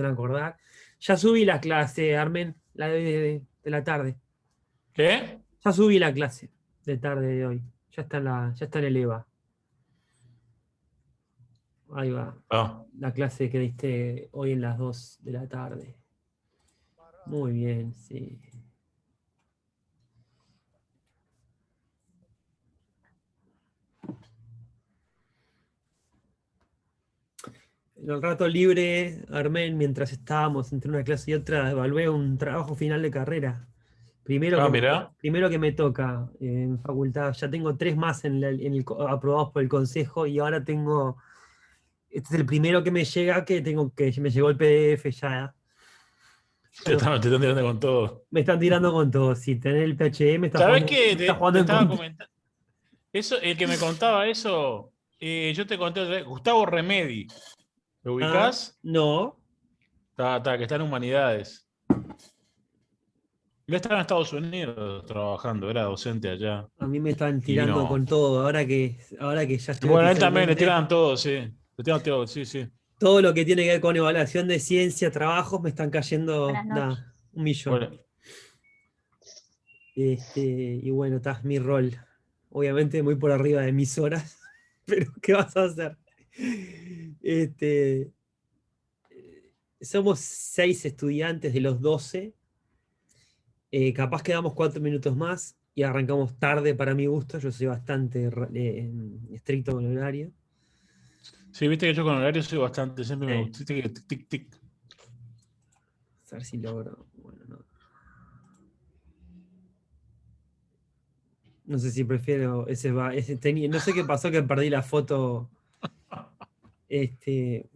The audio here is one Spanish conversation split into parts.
van a acordar. Ya subí la clase, Armen, la de la tarde. ¿Qué? Ya subí la clase de tarde de hoy. Ya está en el EVA. Ahí va. Ah, La clase que diste hoy en las 2 de la tarde. Muy bien, sí. En el rato libre, Armen, mientras estábamos entre una clase y otra, evalué un trabajo final de carrera. mirá. Primero que me toca en facultad. Ya tengo 3 más aprobados por el consejo y ahora tengo. Este es el primero que me llega, que me llegó el PDF ya. Bueno, Te están tirando con todo. me están tirando con todo. Si tenés el PHM, ¿Sabés qué? me está jugando Te en estaba contra. comentando. Eso, el que me contaba eso, yo te conté otra vez, Gustavo Remedi. ¿Lo Ah, ubicás? no. Que está en Humanidades. Él estaba en Estados Unidos trabajando, era docente allá. A mí me están Y tirando con vino. todo. Ahora que ya estoy Bueno, a él también le oficialmente. tiran todo, sí. Le tiran todo, sí, sí. Todo lo que tiene que ver con evaluación de ciencia, trabajos, me están cayendo, Buenas noches. nada, un millón. Bueno, Y bueno, está mi rol. Obviamente muy por arriba de mis horas, pero ¿qué vas a hacer? Este, Somos 6 estudiantes de los 12. Capaz que damos 4 minutos más y arrancamos tarde para mi gusto. Yo soy bastante estricto con el horario. sí, viste que yo con horario soy bastante, siempre me Sí. gusta. Viste que tic, tic, tic. A ver si logro. Bueno, no. No sé si prefiero no sé qué pasó que perdí la foto. Este,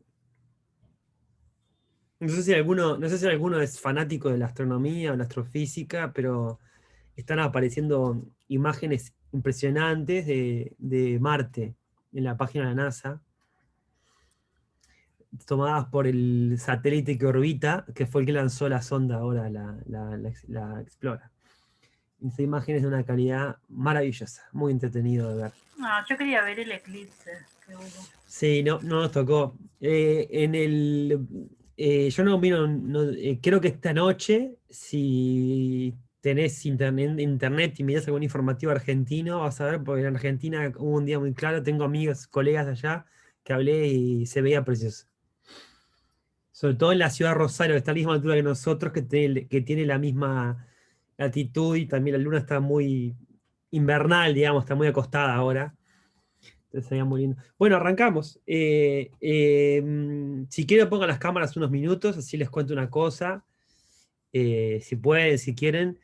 no sé si alguno es fanático de la astronomía o la astrofísica, pero están apareciendo imágenes impresionantes de Marte en la página de la NASA, tomadas por el satélite que orbita, que fue el que lanzó la sonda ahora, la Explorer. Son imágenes de una calidad maravillosa, muy entretenido de ver. No, yo quería ver el eclipse que hubo. Sí, no nos tocó. Yo no miro, creo que esta noche, si tenés internet y mirás algún informativo argentino, vas a ver, porque en Argentina hubo un día muy claro, tengo amigos, colegas de allá, que hablé y se veía precioso. Sobre todo en la ciudad de Rosario, que está a la misma altura que nosotros, que tiene la misma latitud y también la luna está muy invernal, digamos, está muy acostada ahora. Entonces sería muy lindo. Bueno, arrancamos. Si quiero, pongan las cámaras unos minutos, así les cuento una cosa. Si pueden, si quieren.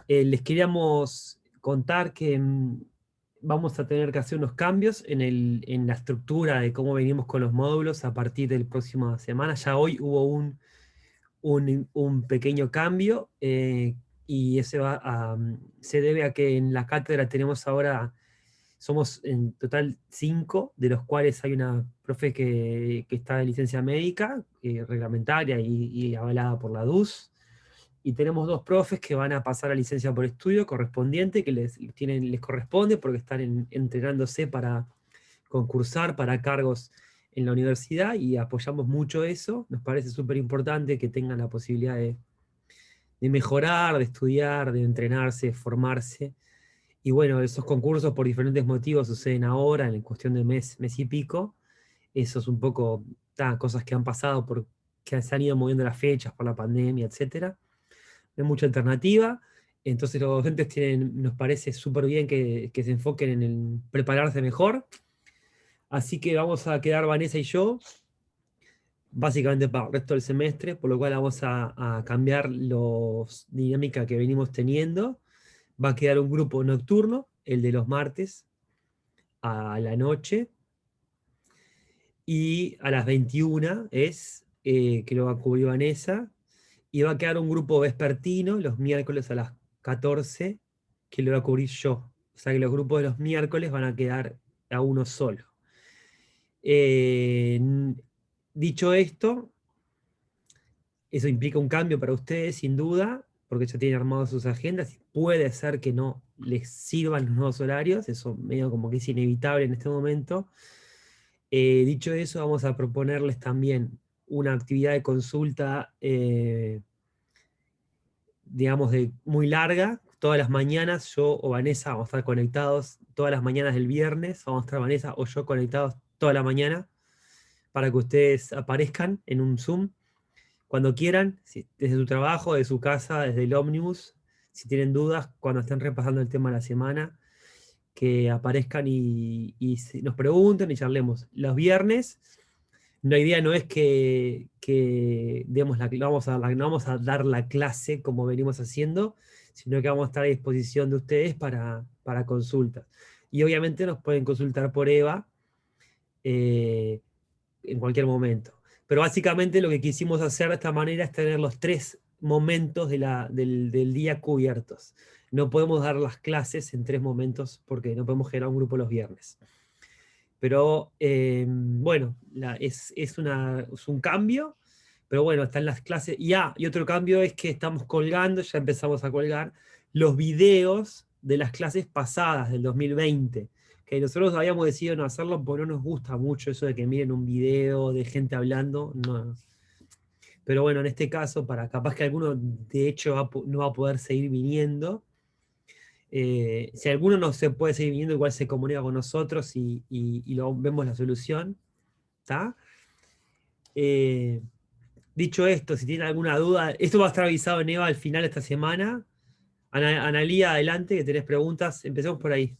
Les queríamos contar que vamos a tener que hacer unos cambios en la estructura de cómo venimos con los módulos a partir del próximo semana. Ya hoy hubo un pequeño cambio y se debe a que en la cátedra tenemos ahora. Somos en total 5, de los cuales hay una profe que está de licencia médica, reglamentaria y avalada por la DUS. Y tenemos 2 profes que van a pasar a licencia por estudio correspondiente, que les corresponde porque están entrenándose para concursar para cargos en la universidad y apoyamos mucho eso. Nos parece súper importante que tengan la posibilidad de mejorar, de estudiar, de entrenarse, formarse. Y bueno, esos concursos por diferentes motivos suceden ahora, en cuestión de mes y pico. Eso es un poco cosas que han pasado que se han ido moviendo las fechas por la pandemia, etcétera. No hay mucha alternativa. Entonces los docentes nos parece súper bien que se enfoquen en el prepararse mejor. Así que vamos a quedar Vanessa y yo, básicamente para el resto del semestre, por lo cual vamos a cambiar los dinámica que venimos teniendo. Va a quedar un grupo nocturno, el de los martes, a la noche, y a las 21 que lo va a cubrir Vanessa, y va a quedar un grupo vespertino los miércoles a las 14, que lo va a cubrir yo. O sea que los grupos de los miércoles van a quedar a uno solo. Eh, Dicho esto, eso implica un cambio para ustedes, sin duda, porque ya tienen armadas sus agendas y puede ser que no les sirvan los nuevos horarios, eso medio como que es inevitable en este momento. Dicho eso, vamos a proponerles también una actividad de consulta, digamos, muy larga. Todas las mañanas yo o Vanessa vamos a estar conectados todas las mañanas del viernes. Vamos a estar Vanessa o yo conectados toda la mañana para que ustedes aparezcan en un Zoom cuando quieran, desde su trabajo, de su casa, desde el ómnibus. Si tienen dudas, cuando estén repasando el tema de la semana, que aparezcan y nos pregunten y charlemos. Los viernes, la idea no es que demos no vamos a dar la clase como venimos haciendo, sino que vamos a estar a disposición de ustedes para consultas. Y obviamente nos pueden consultar por Eva en cualquier momento. Pero básicamente lo que quisimos hacer de esta manera es tener los 3 momentos del día cubiertos. No podemos dar las clases en 3 momentos porque no podemos generar un grupo los viernes. Pero bueno, es un cambio, pero bueno, están las clases. Y otro cambio es que estamos colgando, ya empezamos a colgar, los videos de las clases pasadas del 2020. Que nosotros habíamos decidido no hacerlo porque no nos gusta mucho eso de que miren un video de gente hablando. No. Pero bueno, en este caso, capaz que alguno de hecho no va a poder seguir viniendo. Si alguno no se puede seguir viniendo, igual se comunica con nosotros y vemos la solución. ¿Está? Dicho esto, si tienen alguna duda, esto va a estar avisado en Eva al final de esta semana. Analía, adelante, que tenés preguntas. Empecemos por ahí.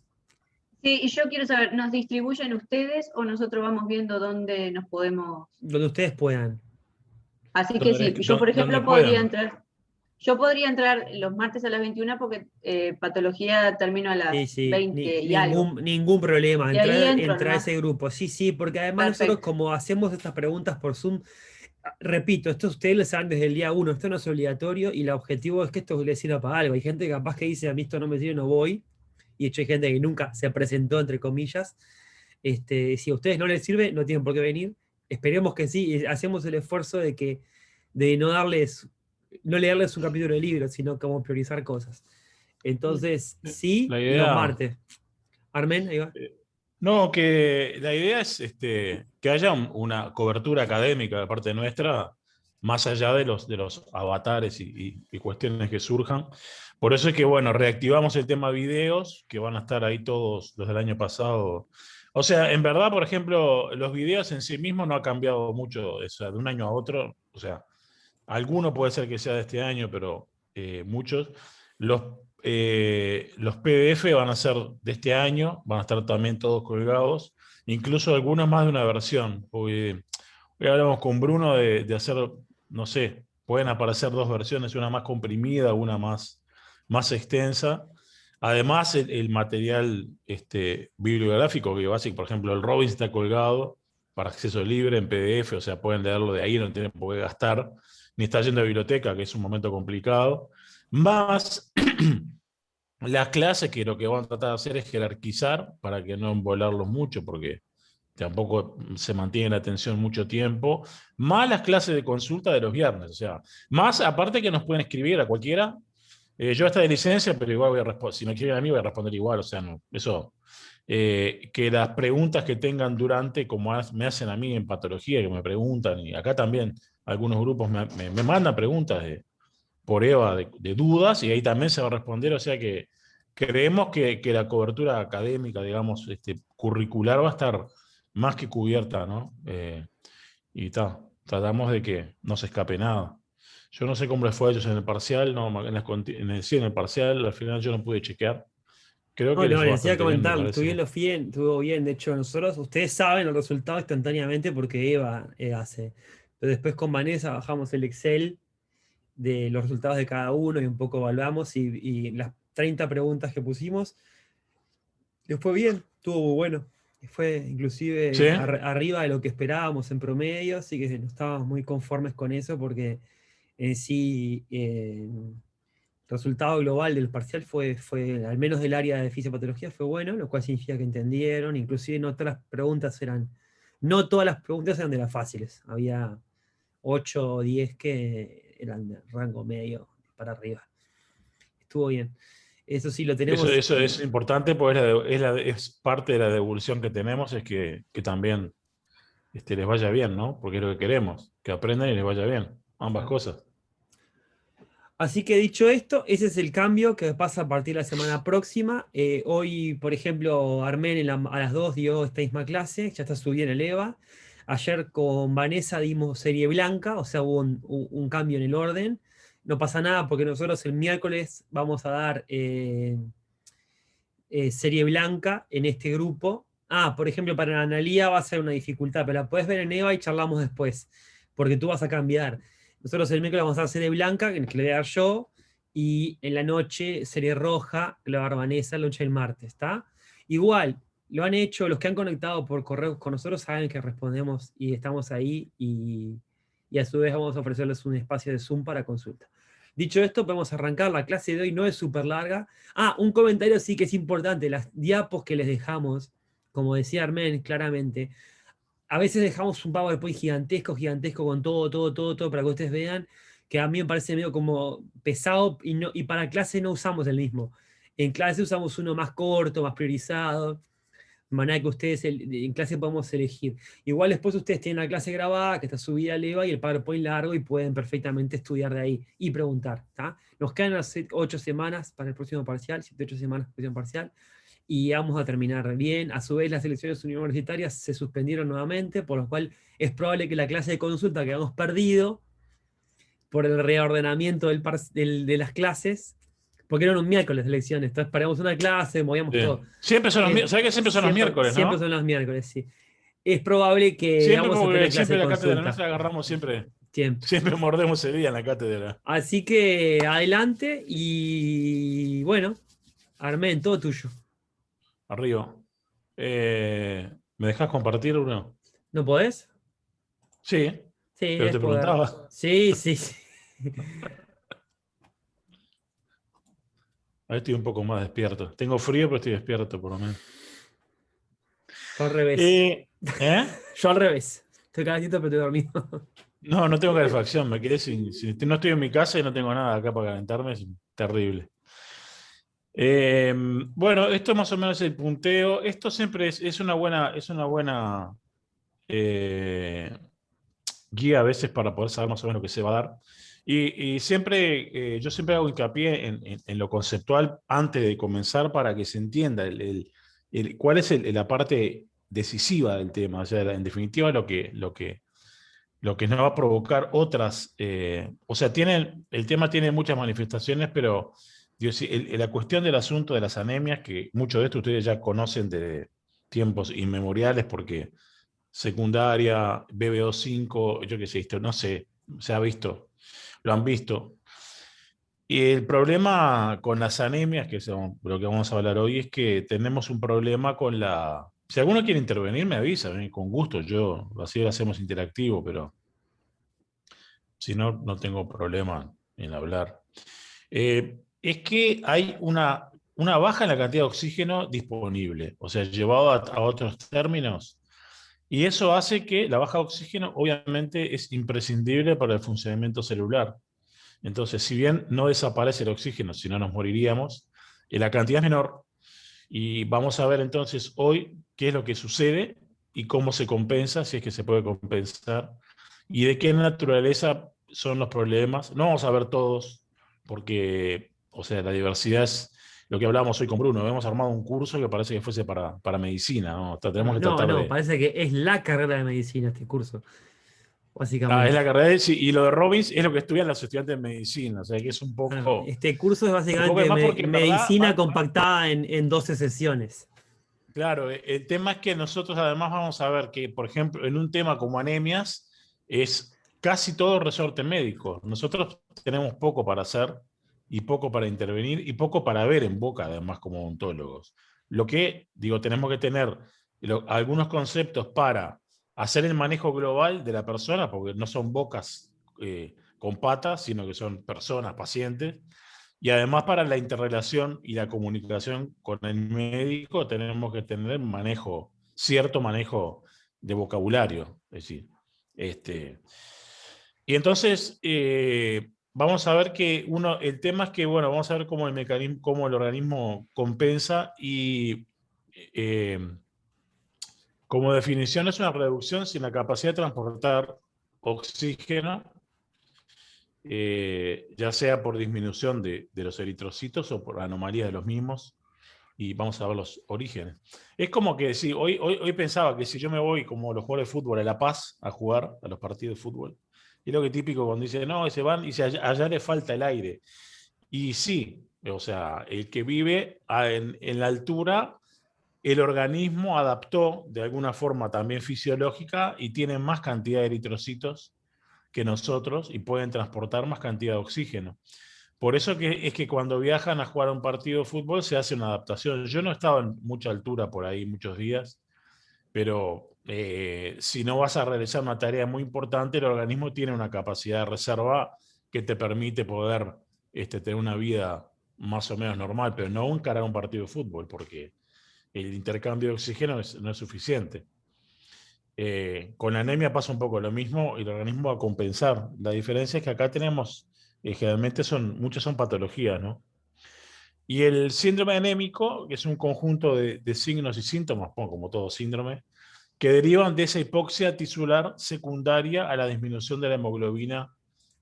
Sí, y yo quiero saber, ¿nos distribuyen ustedes o nosotros vamos viendo dónde nos podemos? Donde ustedes puedan. Así que sí, yo por ejemplo podría entrar. Yo podría entrar los martes a las 21 porque patología termino a las 20 y algo. Ningún problema, entrar a ¿no? ese grupo. Sí, porque además Perfecto. nosotros como hacemos estas preguntas por Zoom, repito, esto ustedes lo saben desde el día 1, esto no es obligatorio y el objetivo es que esto les sirva para algo. Hay gente que capaz que dice, a mí esto no me sirve, no voy. Y de hecho hay gente que nunca se presentó, entre comillas. Si a ustedes no les sirve, no tienen por qué venir. Esperemos que sí, y hacemos el esfuerzo de no leerles un capítulo de libro, sino como priorizar cosas. Entonces, sí, los martes. Armen, ahí va. No, que la idea es que haya una cobertura académica de parte nuestra, más allá de los avatares y cuestiones que surjan. Por eso es que, bueno, reactivamos el tema videos, que van a estar ahí todos los del año pasado. O sea, en verdad, por ejemplo, los videos en sí mismos no ha cambiado mucho, o sea, de un año a otro. O sea, alguno puede ser que sea de este año, pero muchos. Los PDF van a ser de este año, van a estar también todos colgados, incluso algunos más de una versión. Hoy hablamos con Bruno de hacer, no sé, pueden aparecer 2 versiones, una más comprimida, una más extensa. Además, el material bibliográfico, que básicamente, por ejemplo, el Robbins está colgado para acceso libre en PDF, o sea, pueden leerlo de ahí, no tienen por qué gastar, ni está yendo a biblioteca, que es un momento complicado. Más las clases, que lo que van a tratar de hacer es jerarquizar para que no embolarlos mucho, porque tampoco se mantiene la atención mucho tiempo, más las clases de consulta de los viernes, o sea, más aparte que nos pueden escribir a cualquiera. Yo estoy de licencia, pero igual voy a responder, si me escriben a mí voy a responder igual, o sea, no, eso, que las preguntas que tengan durante, como me hacen a mí en patología, que me preguntan, y acá también algunos grupos me mandan preguntas por Eva de dudas, y ahí también se va a responder, o sea que creemos que la cobertura académica, digamos, curricular va a estar más que cubierta, ¿no? Y tratamos de que no se escape nada. Yo no sé cómo les fue a ellos en el parcial, no, en el parcial, al final yo no pude chequear. Creo que les fue les iba a bastante bien, me comentar, parece. estuvo bien, de hecho ustedes saben el resultado instantáneamente porque Eva hace. Pero después con Vanessa bajamos el Excel de los resultados de cada uno y un poco evaluamos y las 30 preguntas que pusimos, les fue bien, estuvo muy bueno. Fue inclusive ¿Sí? arriba de lo que esperábamos en promedio, así que no estábamos muy conformes con eso porque en sí el resultado global del parcial fue, al menos del área de fisiopatología, fue bueno, lo cual significa que entendieron, inclusive no todas las preguntas eran de las fáciles, había 8 o 10 que eran de rango medio para arriba. Estuvo bien. Eso sí, lo tenemos. Eso es importante, porque es parte de la devolución que tenemos, es que también les vaya bien, ¿no? Porque es lo que queremos, que aprendan y les vaya bien, ambas cosas. Así que dicho esto, ese es el cambio que pasa a partir de la semana próxima. Hoy, por ejemplo, Armen a las 2 dio esta misma clase, ya está subida en el EVA. Ayer con Vanessa dimos serie blanca, o sea, hubo un cambio en el orden. No pasa nada porque nosotros el miércoles vamos a dar serie blanca en este grupo. Por ejemplo, para Analía va a ser una dificultad, pero la puedes ver en EVA y charlamos después, porque tú vas a cambiar. Nosotros el miércoles vamos a dar serie blanca, que le voy a dar yo, y en la noche serie roja, que le va a dar Vanessa, la noche del martes, ¿está? Igual, lo han hecho, los que han conectado por correo con nosotros saben que respondemos y estamos ahí, y a su vez vamos a ofrecerles un espacio de Zoom para consulta. Dicho esto, podemos arrancar. La clase de hoy no es súper larga. Un comentario sí que es importante. Las diapos que les dejamos, como decía Armen claramente, a veces dejamos un PowerPoint gigantesco con todo, para que ustedes vean, que a mí me parece medio como pesado y para clase no usamos el mismo. En clase usamos uno más corto, más priorizado, de manera que ustedes en clase podemos elegir. Igual después ustedes tienen la clase grabada, que está subida al EVA, y el PowerPoint largo, y pueden perfectamente estudiar de ahí y preguntar. Nos quedan las 8 semanas para el próximo parcial, 7, 8 semanas para el próximo parcial, y vamos a terminar bien. A su vez, las elecciones universitarias se suspendieron nuevamente, por lo cual es probable que la clase de consulta que hemos perdido por el reordenamiento de las clases, porque eran un miércoles de elecciones, entonces paramos una clase, movíamos todo. Siempre son los, ¿sabes que siempre son los miércoles, no? Siempre son los miércoles, sí. Es probable que siempre, vamos a tener clase siempre de la cátedra consulta. nuestra agarramos siempre. Siempre mordemos el día en la cátedra. Así que adelante y bueno, Armen, todo tuyo. Arriba. ¿Me dejás compartir uno? ¿No podés? Sí. Sí, pero te preguntaba. Sí. Ahí estoy un poco más despierto. Tengo frío, pero estoy despierto por lo menos. Yo al revés. Yo al revés. Estoy calentito, pero estoy dormido. No tengo calefacción. Me quedé sin. No estoy en mi casa y no tengo nada acá para calentarme. Es terrible. Bueno, esto más o menos es el punteo. Esto siempre es una buena guía a veces para poder saber más o menos lo que se va a dar. Y siempre, yo siempre hago hincapié en lo conceptual antes de comenzar para que se entienda cuál es la parte decisiva del tema. O sea, en definitiva, lo que nos va a provocar otras. O sea, el tema tiene muchas manifestaciones, pero la cuestión del asunto de las anemias, que muchos de esto ustedes ya conocen de tiempos inmemoriales, porque secundaria, BBO5, yo qué sé, esto no sé, se ha visto, lo han visto. Y el problema con las anemias, que es lo que vamos a hablar hoy, es que tenemos un problema con la... Si alguno quiere intervenir, me avisa, con gusto, así lo hacemos interactivo, pero si no, no tengo problema en hablar. Es que hay una baja en la cantidad de oxígeno disponible, o sea, llevado a otros términos, y eso hace que la baja de oxígeno obviamente es imprescindible para el funcionamiento celular. Entonces, si bien no desaparece el oxígeno, si no nos moriríamos, la cantidad es menor. Y vamos a ver entonces hoy qué es lo que sucede y cómo se compensa, si es que se puede compensar, y de qué naturaleza son los problemas. No vamos a ver todos, porque, o sea, la diversidad es lo que hablábamos hoy con Bruno. Hemos armado un curso que parece que fuese para medicina, ¿no? Parece que es la carrera de medicina este curso, básicamente. Es la carrera y lo de Robbins es lo que estudian los estudiantes de medicina, o sea que es un poco... este curso es básicamente medicina compactada en 12 sesiones. Claro, el tema es que nosotros además vamos a ver que, por ejemplo, en un tema como anemias, es casi todo resorte médico. Nosotros tenemos poco para hacer y poco para intervenir y poco para ver en boca, además, como odontólogos. Lo que, tenemos que tener algunos conceptos para hacer el manejo global de la persona, porque no son bocas con patas, sino que son personas, pacientes. Y además para la interrelación y la comunicación con el médico tenemos que tener cierto manejo de vocabulario. Es decir, y entonces vamos a ver que el tema es que, bueno, vamos a ver cómo el organismo compensa y Como definición, es una reducción sin la capacidad de transportar oxígeno, ya sea por disminución de los eritrocitos o por anomalías de los mismos, y vamos a ver los orígenes. Es como que si hoy pensaba que si yo me voy como los jugadores de fútbol a La Paz a jugar a los partidos de fútbol, es lo que típico cuando dicen, no, se van y allá le falta el aire. Y sí, o sea, el que vive en la altura, el organismo adaptó de alguna forma también fisiológica y tiene más cantidad de eritrocitos que nosotros y pueden transportar más cantidad de oxígeno. Por eso es que cuando viajan a jugar un partido de fútbol se hace una adaptación. Yo no estaba en mucha altura por ahí muchos días, pero si no vas a realizar una tarea muy importante, el organismo tiene una capacidad de reserva que te permite poder tener una vida más o menos normal, pero no encarar un partido de fútbol, porque el intercambio de oxígeno no es suficiente. Con la anemia pasa un poco lo mismo y el organismo va a compensar. La diferencia es que acá tenemos, generalmente muchas son patologías, ¿no? Y el síndrome anémico, que es un conjunto de signos y síntomas, como todo síndrome, que derivan de esa hipoxia tisular secundaria a la disminución de la hemoglobina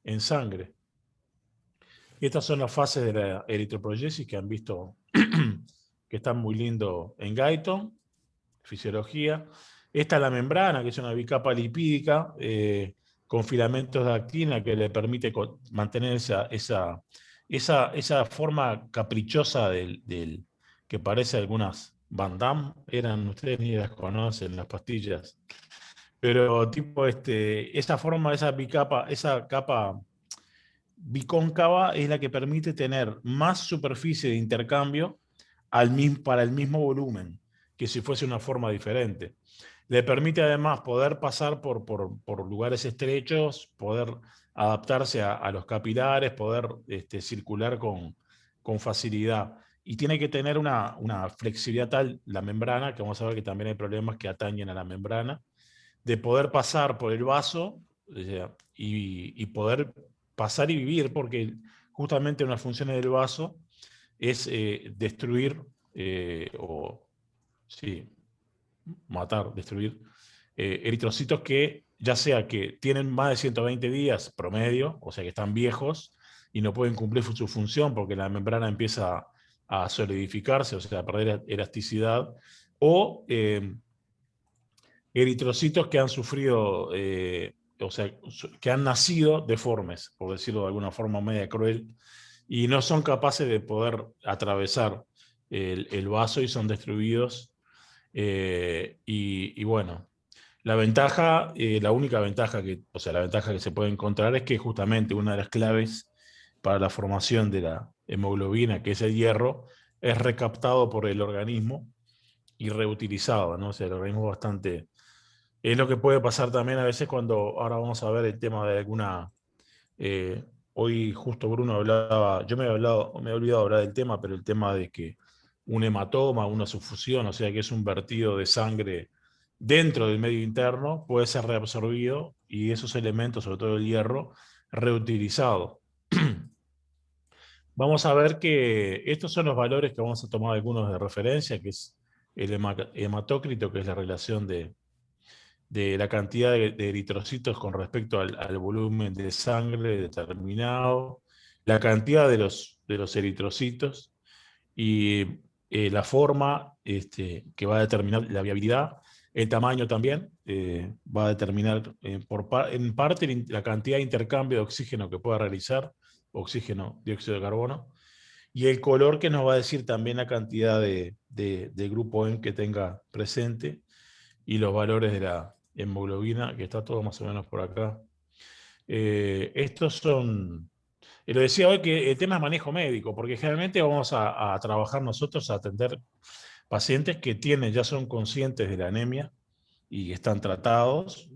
en sangre. Y estas son las fases de la eritropoyesis que han visto que están muy lindo en Guyton, fisiología. Esta es la membrana, que es una bicapa lipídica con filamentos de actina que le permite mantener esa forma caprichosa que parece algunas Van Damme, ustedes ni las conocen, las pastillas. Pero tipo esa forma, esa capa bicóncava es la que permite tener más superficie de intercambio para el mismo volumen que si fuese una forma diferente. Le permite además poder pasar por lugares estrechos, poder adaptarse a los capilares, poder circular con facilidad. Y tiene que tener una flexibilidad tal, la membrana, que vamos a ver que también hay problemas que atañen a la membrana, de poder pasar por el vaso y poder pasar y vivir, porque justamente una función del vaso es destruir destruir eritrocitos que ya sea que tienen más de 120 días promedio, o sea que están viejos y no pueden cumplir su función porque la membrana empieza a solidificarse, o sea, a perder elasticidad, o eritrocitos que han sufrido, o sea, que han nacido deformes, por decirlo de alguna forma media cruel, y no son capaces de poder atravesar el vaso y son destruidos. Y bueno, la única ventaja la ventaja que se puede encontrar es que justamente una de las claves para la formación de la hemoglobina, que es el hierro, es recaptado por el organismo y reutilizado, ¿no? O sea, el organismo bastante... Es lo que puede pasar también a veces cuando, ahora vamos a ver el tema de alguna... hoy justo Bruno hablaba, yo me he olvidado de hablar del tema, pero el tema de que un hematoma, una subfusión, o sea que es un vertido de sangre dentro del medio interno, puede ser reabsorbido y esos elementos, sobre todo el hierro, reutilizado. Vamos a ver que estos son los valores que vamos a tomar algunos de referencia, que es el hematócrito, que es la relación de la cantidad de eritrocitos con respecto al volumen de sangre determinado, la cantidad de los eritrocitos y la forma que va a determinar la viabilidad, el tamaño también va a determinar en parte la cantidad de intercambio de oxígeno que pueda realizar, oxígeno, dióxido de carbono, y el color que nos va a decir también la cantidad de grupo M que tenga presente y los valores de la hemoglobina, que está todo más o menos por acá. Estos son... lo decía hoy que el tema es manejo médico, porque generalmente vamos a trabajar nosotros a atender pacientes que ya son conscientes de la anemia y están tratados,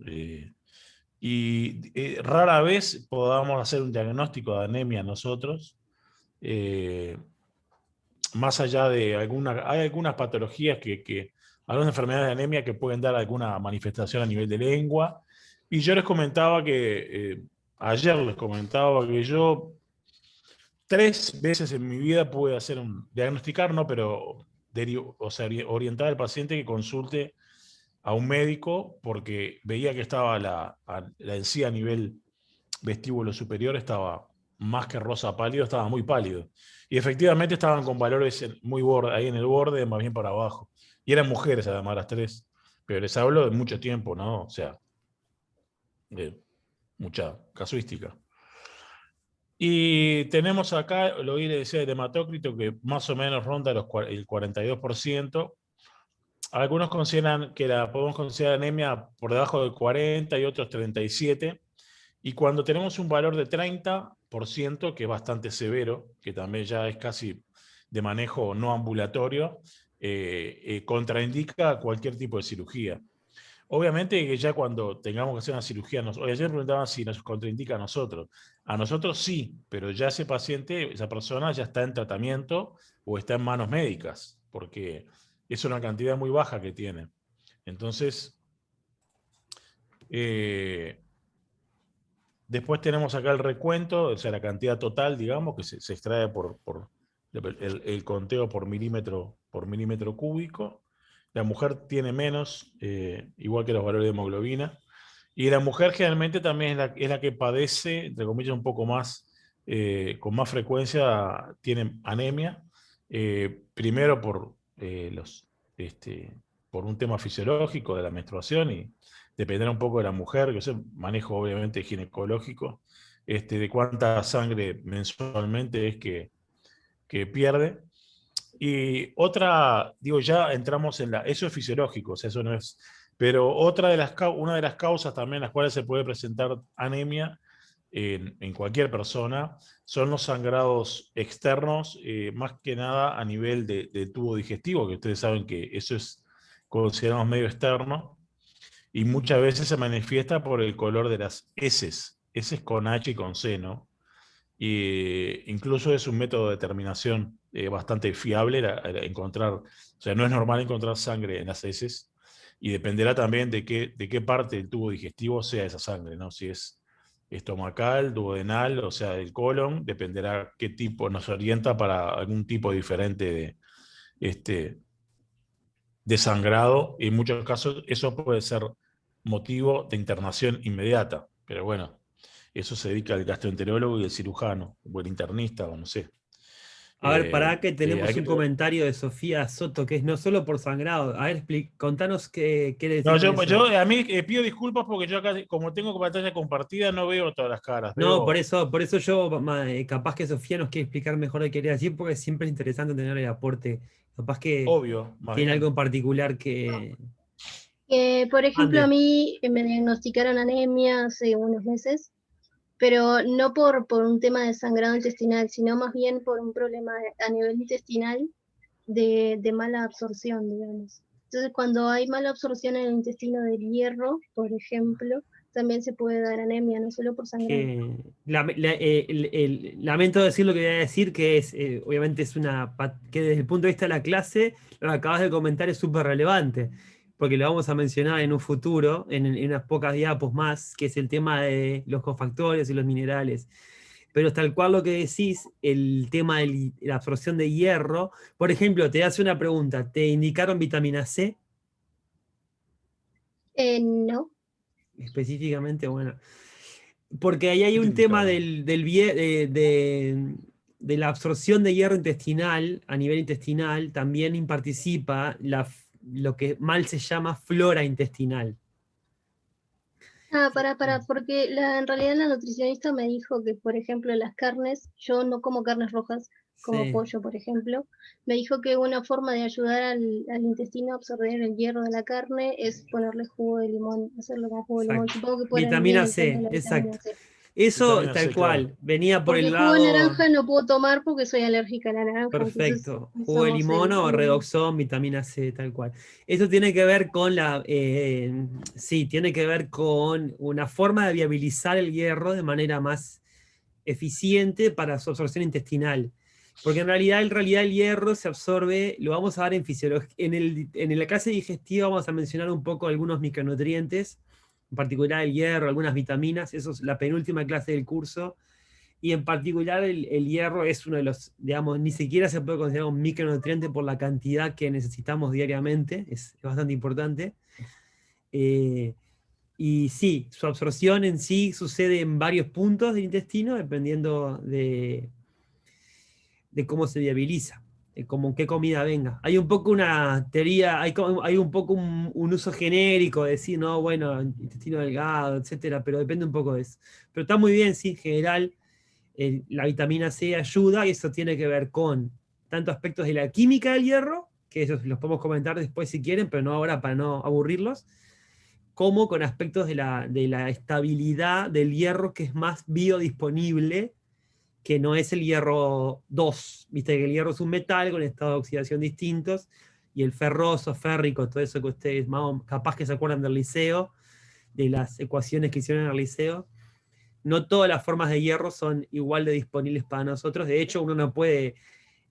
y rara vez podamos hacer un diagnóstico de anemia nosotros, más allá de hay algunas patologías algunas enfermedades de anemia que pueden dar alguna manifestación a nivel de lengua, y yo les comentaba ayer les comentaba que yo 3 veces en mi vida pude diagnosticar, no, pero orientar al paciente que consulte a un médico porque veía que estaba la encía a nivel vestíbulo superior, estaba más que rosa pálido, estaba muy pálido. Y efectivamente estaban con valores muy ahí en el borde, más bien para abajo. Y eran mujeres además las tres. Pero les hablo de mucho tiempo, ¿no? O sea, de mucha casuística. Y tenemos acá, lo oí, le decía, de hematócrito, que más o menos ronda el 42%. Algunos consideran que la podemos considerar anemia por debajo del 40 y otros 37%. Y cuando tenemos un valor de 30%, que es bastante severo, que también ya es casi de manejo no ambulatorio, contraindica cualquier tipo de cirugía. Obviamente que ya cuando tengamos que hacer una cirugía, ayer preguntaban si nos contraindica a nosotros. A nosotros sí, pero ya ese paciente, esa persona ya está en tratamiento o está en manos médicas, porque es una cantidad muy baja que tiene. Entonces, después tenemos acá el recuento, o sea, la cantidad total, digamos, que se extrae por el conteo por milímetro cúbico. La mujer tiene menos, igual que los valores de hemoglobina. Y la mujer generalmente también es la que padece, entre comillas, un poco más, con más frecuencia, tiene anemia. Primero por un tema fisiológico de la menstruación y dependerá un poco de la mujer, que es un manejo obviamente ginecológico, de cuánta sangre mensualmente es que pierde. Y otra, digo, ya entramos eso es fisiológico, o sea, eso no es. Pero una de las causas también en las cuales se puede presentar anemia en cualquier persona son los sangrados externos, más que nada a nivel de tubo digestivo, que ustedes saben que eso es considerado medio externo, y muchas veces se manifiesta por el color de las heces con H y con C, ¿no? Y incluso es un método de determinación bastante fiable encontrar, o sea, no es normal encontrar sangre en las heces, y dependerá también de qué parte del tubo digestivo sea esa sangre, ¿no? Si es estomacal, duodenal, o sea, del colon, dependerá qué tipo nos orienta para algún tipo diferente de sangrado, y en muchos casos eso puede ser motivo de internación inmediata, pero bueno, eso se dedica al gastroenterólogo y el cirujano, o el internista, o no sé. A ver, para que tenemos un comentario de Sofía Soto, que es no solo por sangrado. A ver, contanos qué decís. No, yo a mí pido disculpas porque yo acá, como tengo pantalla compartida, no veo todas las caras. No, por eso yo, capaz que Sofía nos quiere explicar mejor lo que quería decir, porque siempre es interesante tener el aporte. Capaz que obvio, tiene algo en particular que... Por ejemplo, a mí me diagnosticaron anemia hace unos meses, pero no por un tema de sangrado intestinal, sino más bien por un problema a nivel intestinal de mala absorción, digamos. Entonces, cuando hay mala absorción en el intestino del hierro, por ejemplo, también se puede dar anemia, no solo por sangrado. Lamento decir lo que voy a decir, que es, obviamente que desde el punto de vista de la clase, lo que acabas de comentar es súper relevante, porque lo vamos a mencionar en un futuro, en unas pocas diapos más, que es el tema de los cofactores y los minerales. Pero tal cual lo que decís, el tema de la absorción de hierro, por ejemplo, te hace una pregunta, ¿te indicaron vitamina C? No. Específicamente, bueno. Porque ahí hay un tema de la absorción de hierro intestinal, a nivel intestinal, también participa lo que mal se llama flora intestinal. Porque en realidad la nutricionista me dijo que, por ejemplo, las carnes, yo no como carnes rojas, como pollo, por ejemplo, me dijo que una forma de ayudar al intestino a absorber el hierro de la carne es ponerle jugo de limón, hacerlo con jugo de limón. Supongo que vitamina C, exacto. Eso tal cual, claro. Venía por el lado... Porque jugo de naranja no puedo tomar porque soy alérgica a la naranja. Perfecto, jugo de limón o redoxón, vitamina C, tal cual. Eso tiene que ver con tiene que ver con una forma de viabilizar el hierro de manera más eficiente para su absorción intestinal. Porque en realidad el hierro se absorbe, lo vamos a dar en fisiología. En la clase digestiva vamos a mencionar un poco algunos micronutrientes, en particular el hierro, algunas vitaminas, eso es la penúltima clase del curso, y en particular el hierro es uno de los, digamos, ni siquiera se puede considerar un micronutriente por la cantidad que necesitamos diariamente, es bastante importante. Y sí, su absorción en sí sucede en varios puntos del intestino, dependiendo de cómo se viabiliza, de cómo qué comida venga. Hay un poco una teoría, hay un poco un uso genérico de decir, no, bueno, intestino delgado, etcétera, pero depende un poco de eso. Pero está muy bien, sí, en general, la vitamina C ayuda, y eso tiene que ver con tanto aspectos de la química del hierro, que esos los podemos comentar después si quieren, pero no ahora para no aburrirlos, como con aspectos de la estabilidad del hierro, que es más biodisponible, que no es el hierro 2. Viste que el hierro es un metal con estados de oxidación distintos, y el ferroso, férrico, todo eso que ustedes capaz que se acuerdan del liceo, de las ecuaciones que hicieron en el liceo, no todas las formas de hierro son igual de disponibles para nosotros. De hecho, uno no puede,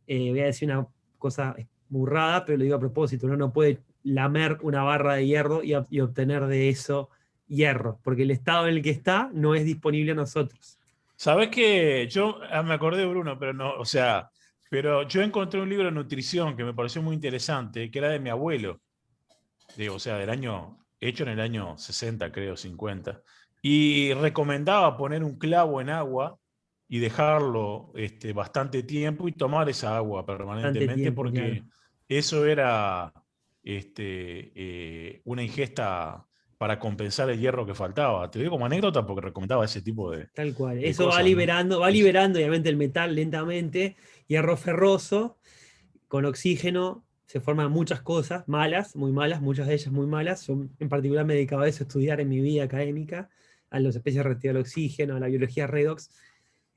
voy a decir una cosa burrada, pero lo digo a propósito, uno no puede lamer una barra de hierro y obtener de eso hierro, porque el estado en el que está no es disponible a nosotros. ¿Sabés que yo me acordé de Bruno, pero no, o sea, pero yo encontré un libro de nutrición que me pareció muy interesante, que era de mi abuelo, o sea, hecho en el año 60, creo, 50, y recomendaba poner un clavo en agua y dejarlo bastante tiempo y tomar esa agua permanentemente, porque claro, eso era una ingesta para compensar el hierro que faltaba. Te digo como anécdota porque recomendaba ese tipo de Tal cual. de Eso cosas, va liberando obviamente el metal lentamente, hierro ferroso, con oxígeno se forman muchas cosas malas, muy malas, muchas de ellas muy malas. Yo en particular me he dedicado a eso, a estudiar en mi vida académica, a las especies reactivas del oxígeno, a la biología redox,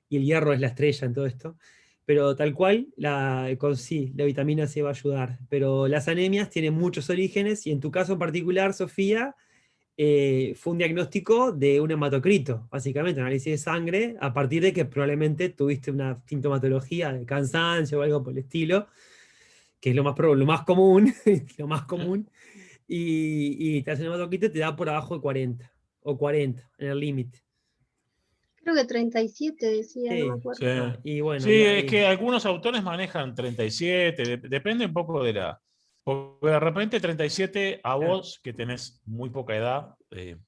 y el hierro es la estrella en todo esto. Pero tal cual, sí, la vitamina C va a ayudar. Pero las anemias tienen muchos orígenes, y en tu caso en particular, Sofía, fue un diagnóstico de un hematocrito, básicamente, un análisis de sangre, a partir de que probablemente tuviste una sintomatología de cansancio o algo por el estilo, que es lo más común, lo más común, y te hacen un hematocrito y te da por abajo de 40, o 40, en el límite. Creo que 37 decía, Sí, no me acuerdo. Sí, y bueno, sí, es que algunos autores manejan 37, depende un poco de la... Porque de repente 37 a vos, que tenés muy poca edad, digo,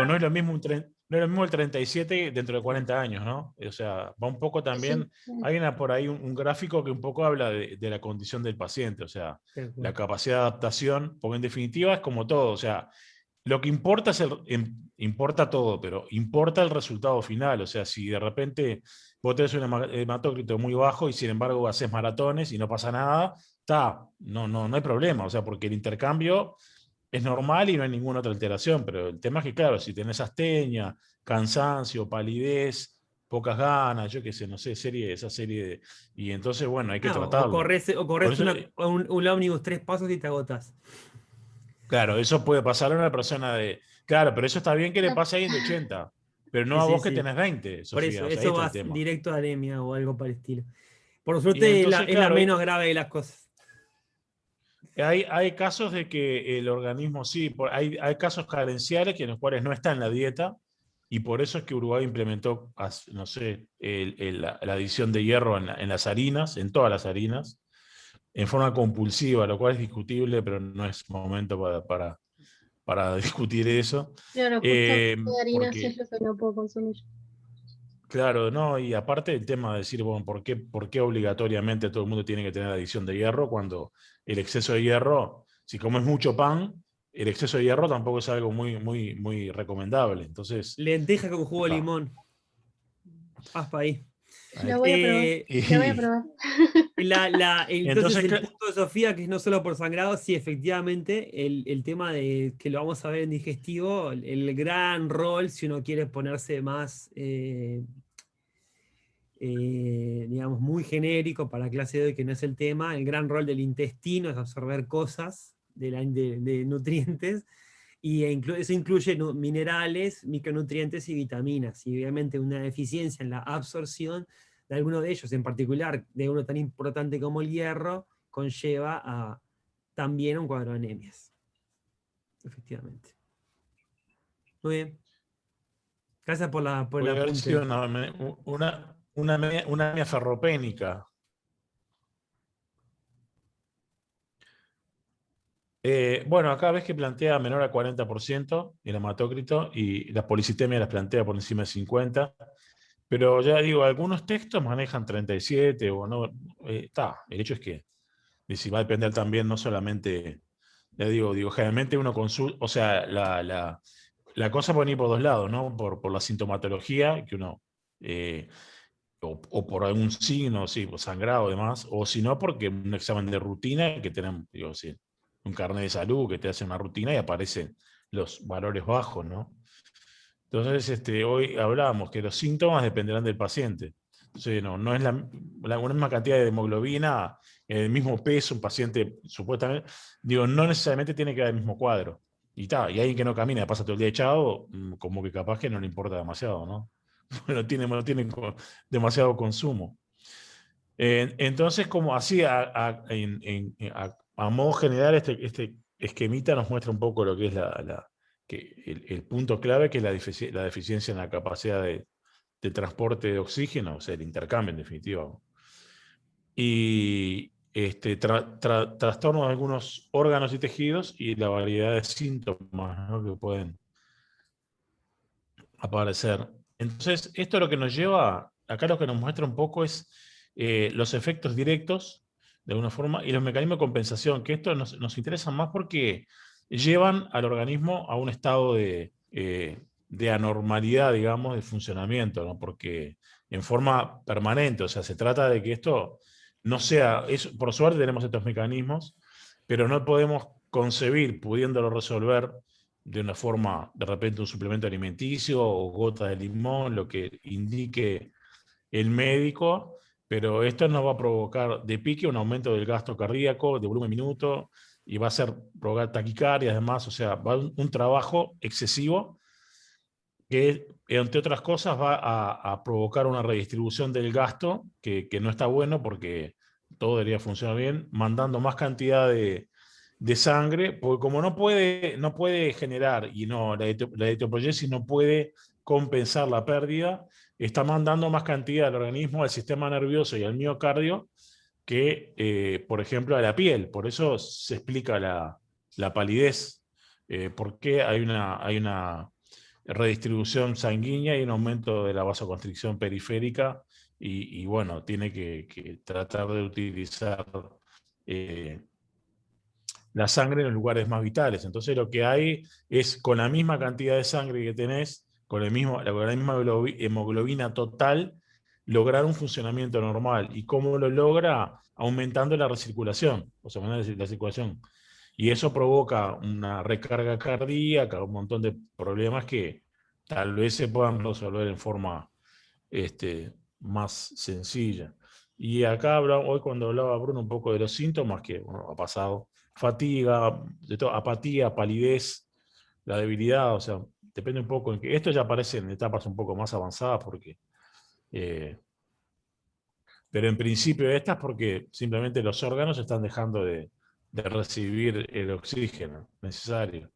no es lo mismo no es lo mismo el 37 dentro de 40 años, ¿no? O sea, va un poco también, Sí. hay por ahí un gráfico que un poco habla de la condición del paciente, o sea, la capacidad de adaptación, porque en definitiva es como todo, o sea, lo que importa importa todo, pero importa el resultado final. O sea, si de repente vos tenés un hematócrito muy bajo y sin embargo haces maratones y no pasa nada, no hay problema. O sea, porque el intercambio es normal y no hay ninguna otra alteración. Pero el tema es que, claro, si tenés astenia, cansancio, palidez, pocas ganas, yo qué sé, no sé, esa serie y entonces, bueno, hay que tratarlo. O corres un ómnibus 3 pasos y te agotas. Claro, eso puede pasar a una persona de... Claro, pero eso está bien que le pase a alguien de 80, pero no a vos que tenés 20, Sofía. Por eso, o sea, eso va directo a anemia o algo para el estilo. Por suerte entonces, es la menos grave de las cosas. Hay casos de que el organismo sí, hay casos carenciales en los cuales no está en la dieta, y por eso es que Uruguay implementó, no sé, la adición de hierro en las harinas, en todas las harinas, en forma compulsiva, lo cual es discutible, pero no es momento para discutir eso. Claro, justo harinas es lo que no puedo consumir. Claro, no, y aparte el tema de decir, bueno, ¿por qué obligatoriamente todo el mundo tiene que tener adición de hierro cuando el exceso de hierro, si comes mucho pan, el exceso de hierro tampoco es algo muy, muy recomendable? Entonces, lenteja con jugo de limón. Aspa ahí. La voy a probar. Entonces el punto de Sofía, que es no solo por sangrado, sí, efectivamente, el tema de que lo vamos a ver en digestivo, el gran rol, si uno quiere ponerse más, digamos, muy genérico para la clase de hoy, que no es el tema, el gran rol del intestino es absorber cosas de nutrientes, y eso incluye minerales, micronutrientes y vitaminas, y obviamente una deficiencia en la absorción de alguno de ellos, en particular de uno tan importante como el hierro, conlleva a también un cuadro de anemias. Efectivamente. Muy bien. Gracias por la apunte. Una anemia ferropénica. Bueno, acá ves que plantea menor a 40% el hematócrito y la policitemia las plantea por encima de 50%, pero ya digo, algunos textos manejan 37 o no. El hecho es que si va a depender también no solamente, ya digo, generalmente uno consulta, o sea, la cosa puede ir por dos lados, ¿no? Por la sintomatología, que uno, o por algún signo, sí, por sangrado y demás, o si no, porque un examen de rutina que tenemos, digo, sí, un carnet de salud que te hace una rutina y aparecen los valores bajos, ¿no? Entonces, hoy hablábamos que los síntomas dependerán del paciente. Entonces, no es la misma cantidad de hemoglobina, el mismo peso, un paciente supuestamente, digo, no necesariamente tiene que dar el mismo cuadro. Y alguien que no camina, pasa todo el día echado, como que capaz que no le importa demasiado, ¿no? No tiene demasiado consumo. Entonces, como así, a modo general, este esquemita nos muestra un poco lo que es el punto clave, que es la deficiencia en la capacidad de transporte de oxígeno, o sea, el intercambio en definitiva. Y trastornos de algunos órganos y tejidos y la variedad de síntomas, ¿no?, que pueden aparecer. Entonces, esto lo que nos lleva, acá lo que nos muestra un poco es los efectos directos, de alguna forma, y los mecanismos de compensación, que esto nos interesa más porque llevan al organismo a un estado de anormalidad, digamos, de funcionamiento, ¿no? Porque en forma permanente, o sea, se trata de que esto no sea, por suerte tenemos estos mecanismos, pero no podemos concebir, pudiéndolo resolver de una forma, de repente un suplemento alimenticio o gotas de limón, lo que indique el médico, pero esto nos va a provocar de pique un aumento del gasto cardíaco, de volumen minuto, y va a provocar taquicardia, además, o sea, va a un trabajo excesivo que, entre otras cosas, va a provocar una redistribución del gasto que no está bueno porque todo debería funcionar bien, mandando más cantidad de sangre, porque como no puede generar, y la eritropoyesis no puede compensar la pérdida, está mandando más cantidad al organismo, al sistema nervioso y al miocardio que, por ejemplo, a la piel. Por eso se explica la palidez, porque hay una redistribución sanguínea y un aumento de la vasoconstricción periférica, y bueno, tiene que tratar de utilizar la sangre en los lugares más vitales. Entonces lo que hay es, con la misma cantidad de sangre que tenés, con la misma hemoglobina total, lograr un funcionamiento normal. ¿Y cómo lo logra? Aumentando la recirculación, o sea, la circulación. Y eso provoca una recarga cardíaca, un montón de problemas que tal vez se puedan resolver en forma más sencilla. Y acá hoy, cuando hablaba Bruno un poco de los síntomas, que bueno, ha pasado fatiga, apatía, palidez, la debilidad, o sea, depende un poco. Esto ya aparece en etapas un poco más avanzadas, pero en principio estas porque simplemente los órganos están dejando de recibir el oxígeno necesario.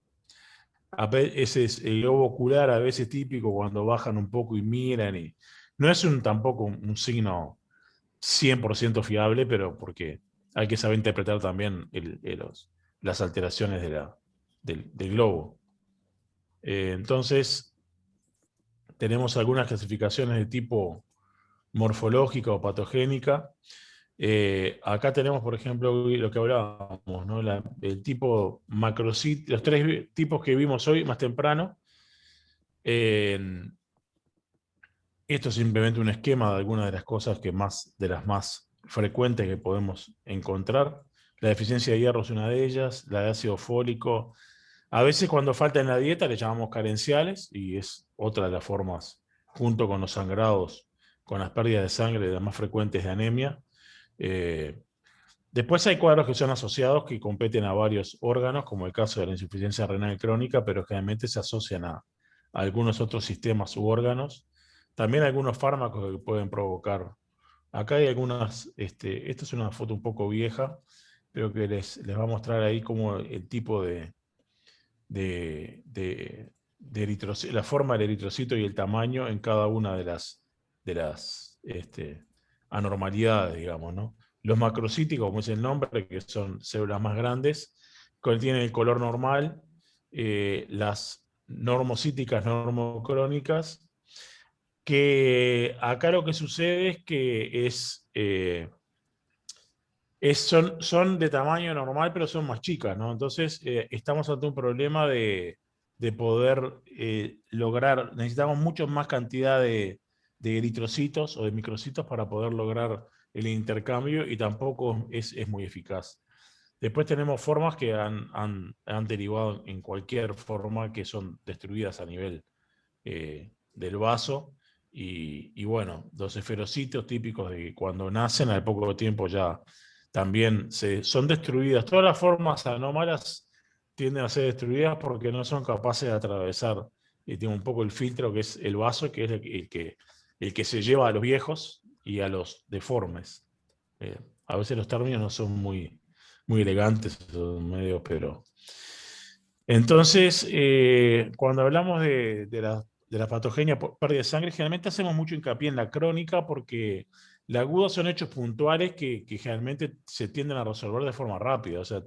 Ese es el globo ocular, a veces típico cuando bajan un poco y miran, y no es tampoco un signo 100% fiable, pero porque hay que saber interpretar también las alteraciones del globo. Entonces, tenemos algunas clasificaciones de tipo morfológica o patogénica. Acá tenemos, por ejemplo, lo que hablábamos, ¿no? El tipo macrocito, los tres tipos que vimos hoy más temprano. Esto es simplemente un esquema de algunas de las cosas de las más frecuentes que podemos encontrar. La deficiencia de hierro es una de ellas, la de ácido fólico. A veces, cuando falta en la dieta, le llamamos carenciales, y es otra de las formas, junto con los sangrados, con las pérdidas de sangre, de las más frecuentes de anemia. Después hay cuadros que son asociados, que competen a varios órganos, como el caso de la insuficiencia renal crónica, pero generalmente se asocian a algunos otros sistemas u órganos. También algunos fármacos que pueden provocar. Acá hay algunas, esta es una foto un poco vieja, pero que les va a mostrar ahí como el tipo la forma del eritrocito y el tamaño en cada una de las anormalidades, digamos, ¿no? Los macrocíticos, como es el nombre, que son células más grandes, tienen el color normal, las normocíticas, normocrónicas, que acá lo que sucede es que son de tamaño normal, pero son más chicas, ¿no? Entonces, estamos ante un problema de poder lograr, necesitamos mucho más cantidad de eritrocitos o de microcitos para poder lograr el intercambio, y tampoco es muy eficaz. Después tenemos formas que han derivado en cualquier forma, que son destruidas a nivel del vaso, y bueno, los esferocitos típicos de que cuando nacen al poco tiempo ya también son destruidas. Todas las formas anómalas tienden a ser destruidas porque no son capaces de atravesar tiene un poco el filtro, que es el vaso, que es el que se lleva a los viejos y a los deformes. A veces los términos no son muy elegantes, son medios, pero... Entonces, cuando hablamos de la patogenia por pérdida de sangre, generalmente hacemos mucho hincapié en la crónica, porque la aguda son hechos puntuales que generalmente se tienden a resolver de forma rápida, o sea,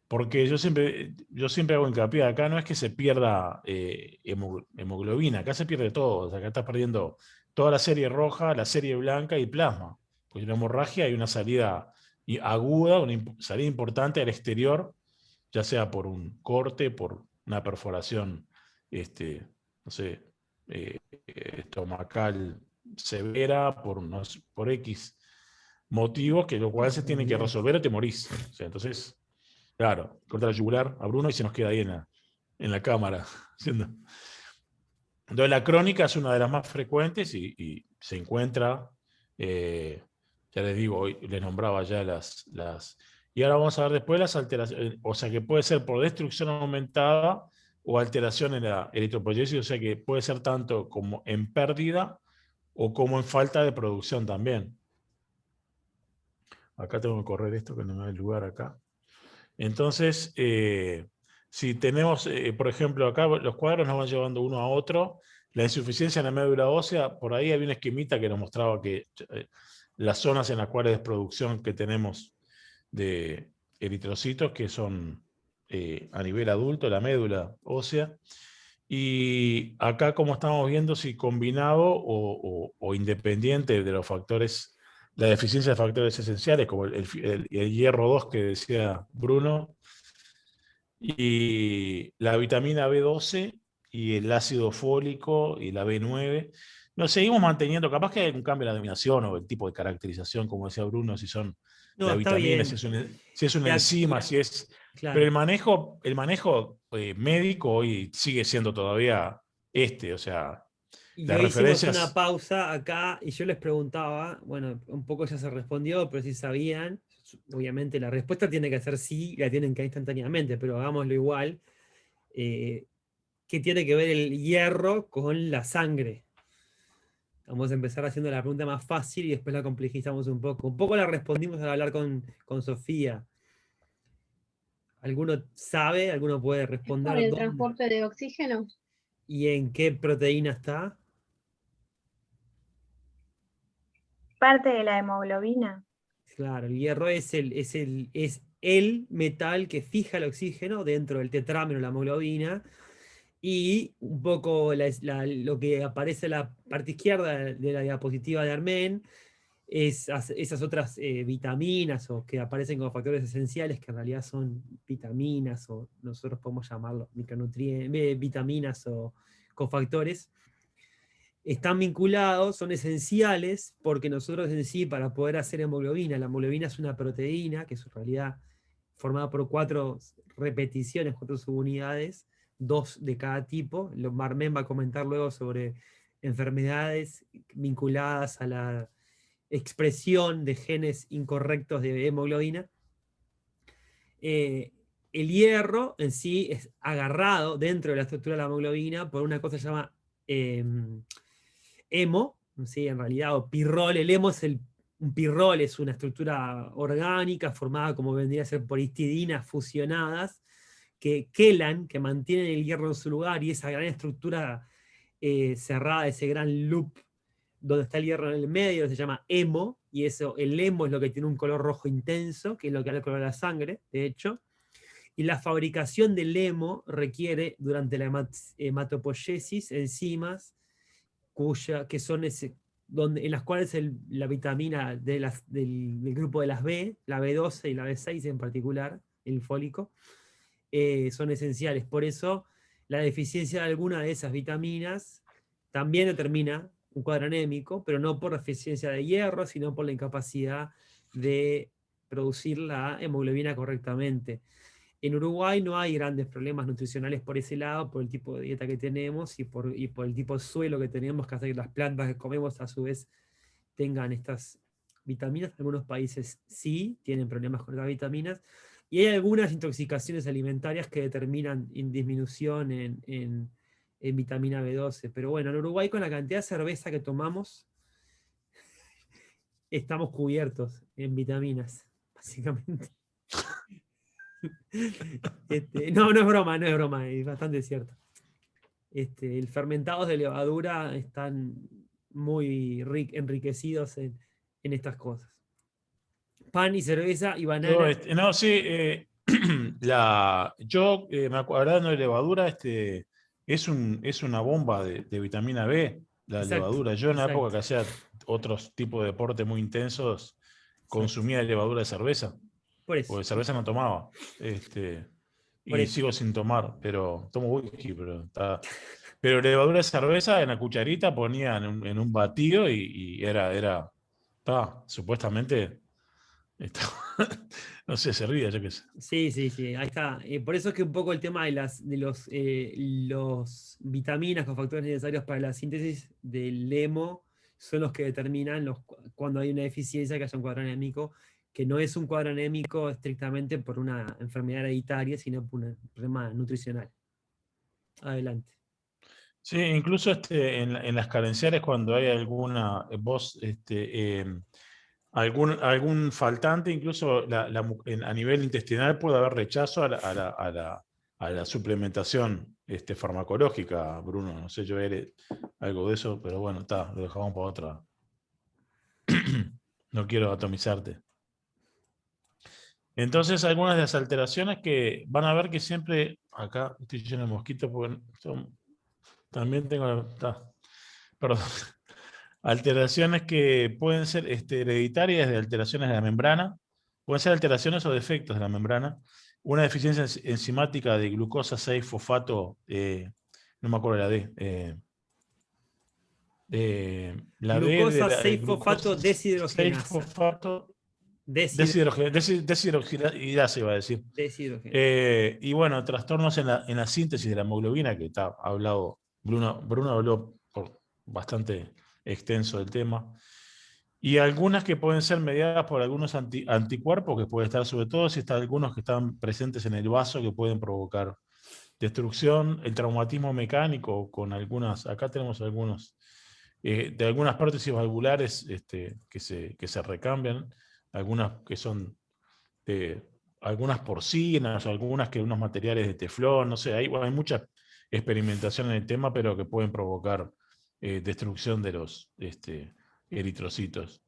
porque yo siempre hago hincapié, acá no es que se pierda hemoglobina, acá se pierde todo, o sea, acá estás perdiendo toda la serie roja, la serie blanca y plasma. Pues en la hemorragia hay una salida aguda, una salida importante al exterior, ya sea por un corte, por una perforación, no sé, estomacal severa, por X motivos, que lo cual se tiene que resolver o te morís. O sea, entonces, claro, corta la yugular a Bruno y se nos queda ahí en la cámara. Entonces, la crónica es una de las más frecuentes y se encuentra, ya les digo, hoy les nombraba ya y ahora vamos a ver después las alteraciones, o sea, que puede ser por destrucción aumentada o alteración en la eritropoyesis, o sea, que puede ser tanto como en pérdida o como en falta de producción también. Acá tengo que correr esto, que no me da el lugar acá. Entonces, si tenemos, por ejemplo, acá los cuadros nos van llevando uno a otro. La insuficiencia en la médula ósea, por ahí había una esquemita que nos mostraba que las zonas en las cuales de producción que tenemos de eritrocitos, que son a nivel adulto, la médula ósea. Y acá, como estamos viendo, si combinado o independiente de los factores, la deficiencia de factores esenciales, como el hierro 2 que decía Bruno, y la vitamina B12 y el ácido fólico y la B9, nos seguimos manteniendo. Capaz que hay un cambio en la denominación o el tipo de caracterización, como decía Bruno, si son la vitamina, si es una enzima, si es... Claro. Pero el manejo médico hoy sigue siendo todavía o sea... Y hoy hicimos una pausa acá y yo les preguntaba, bueno, un poco ya se respondió, pero si sabían, obviamente la respuesta tiene que ser sí, la tienen que dar instantáneamente, pero hagámoslo igual. ¿Qué tiene que ver el hierro con la sangre? Vamos a empezar haciendo la pregunta más fácil y después la complejizamos un poco. Un poco la respondimos al hablar con Sofía. ¿Alguno sabe? ¿Alguno puede responder? ¿Por el transporte de oxígeno? ¿Y en qué proteína está? Parte de la hemoglobina. Claro, el hierro es el metal que fija el oxígeno dentro del tetrámero, la hemoglobina, y un poco lo que aparece en la parte izquierda de la diapositiva de Armen es esas otras vitaminas o que aparecen como factores esenciales, que en realidad son vitaminas, o nosotros podemos llamarlo micronutrientes, vitaminas o cofactores. Están vinculados, son esenciales, porque nosotros en sí, para poder hacer hemoglobina, la hemoglobina es una proteína, que es en realidad formada por 4 repeticiones, 4 subunidades, 2 de cada tipo. Marmen va a comentar luego sobre enfermedades vinculadas a la expresión de genes incorrectos de hemoglobina. El hierro en sí es agarrado dentro de la estructura de la hemoglobina por una cosa que se llama hemo, ¿sí? En realidad, o pirrol. El hemo un pirrol es una estructura orgánica formada, como vendría a ser, por histidinas fusionadas que quelan, que mantienen el hierro en su lugar, y esa gran estructura cerrada, ese gran loop donde está el hierro en el medio, se llama hemo, y el hemo es lo que tiene un color rojo intenso, que es lo que da el color de la sangre, de hecho. Y la fabricación del hemo requiere, durante la hematopoiesis, enzimas que son en las cuales la vitamina del grupo de las B, la B12 y la B6 en particular, el fólico, son esenciales. Por eso, la deficiencia de alguna de esas vitaminas también determina un cuadro anémico, pero no por deficiencia de hierro, sino por la incapacidad de producir la hemoglobina correctamente. En Uruguay no hay grandes problemas nutricionales por ese lado, por el tipo de dieta que tenemos y por el tipo de suelo que tenemos, que hace que las plantas que comemos a su vez tengan estas vitaminas. Algunos países sí tienen problemas con las vitaminas, y hay algunas intoxicaciones alimentarias que determinan disminución en vitamina B12. Pero bueno, en Uruguay, con la cantidad de cerveza que tomamos, estamos cubiertos en vitaminas, básicamente. No es broma, es bastante cierto. El fermentados de levadura están muy enriquecidos en estas cosas. Pan y cerveza y banana. No, sí, yo me acuerdo, hablando de levadura, es una bomba de vitamina B, la levadura. Yo en la época que hacía otros tipos de deportes muy intensos, consumía levadura de cerveza. Por eso. Porque cerveza no tomaba. Y sigo sin tomar, pero tomo whisky, pero levadura de cerveza en la cucharita ponía en un batido y era supuestamente. No sé, se ríe, yo qué sé. Sí, ahí está. Por eso es que un poco el tema de los vitaminas, los factores necesarios para la síntesis del hemo, son los que determinan cuando hay una deficiencia, que haya un cuadro anémico, que no es un cuadro anémico estrictamente por una enfermedad hereditaria, sino por un problema nutricional. Adelante. Sí, incluso en las carenciales, cuando hay alguna algún faltante, incluso a nivel intestinal puede haber rechazo a la suplementación farmacológica, Bruno. No sé, yo veré algo de eso, pero bueno, lo dejamos para otra. No quiero atomizarte. Entonces, algunas de las alteraciones que van a ver que siempre, acá estoy lleno de mosquitos porque también tengo, perdón, alteraciones que pueden ser hereditarias, de alteraciones de la membrana, pueden ser alteraciones o defectos de la membrana, una deficiencia enzimática de glucosa 6-fosfato, no me acuerdo la D, la glucosa 6-fosfato deshidrogenasa. Deshidrogenasa iba a decir. Y bueno, trastornos en la síntesis de la hemoglobina, que ha hablado, Bruno habló por bastante extenso del tema. Y algunas que pueden ser mediadas por algunos anticuerpos, que puede estar sobre todo si están algunos que están presentes en el vaso, que pueden provocar destrucción, el traumatismo mecánico con algunas, acá tenemos algunos, de algunas prótesis valvulares que se recambian, algunas que son algunas porcinas, algunas que unos materiales de teflón, no sé, hay mucha experimentación en el tema, pero que pueden provocar destrucción de los eritrocitos.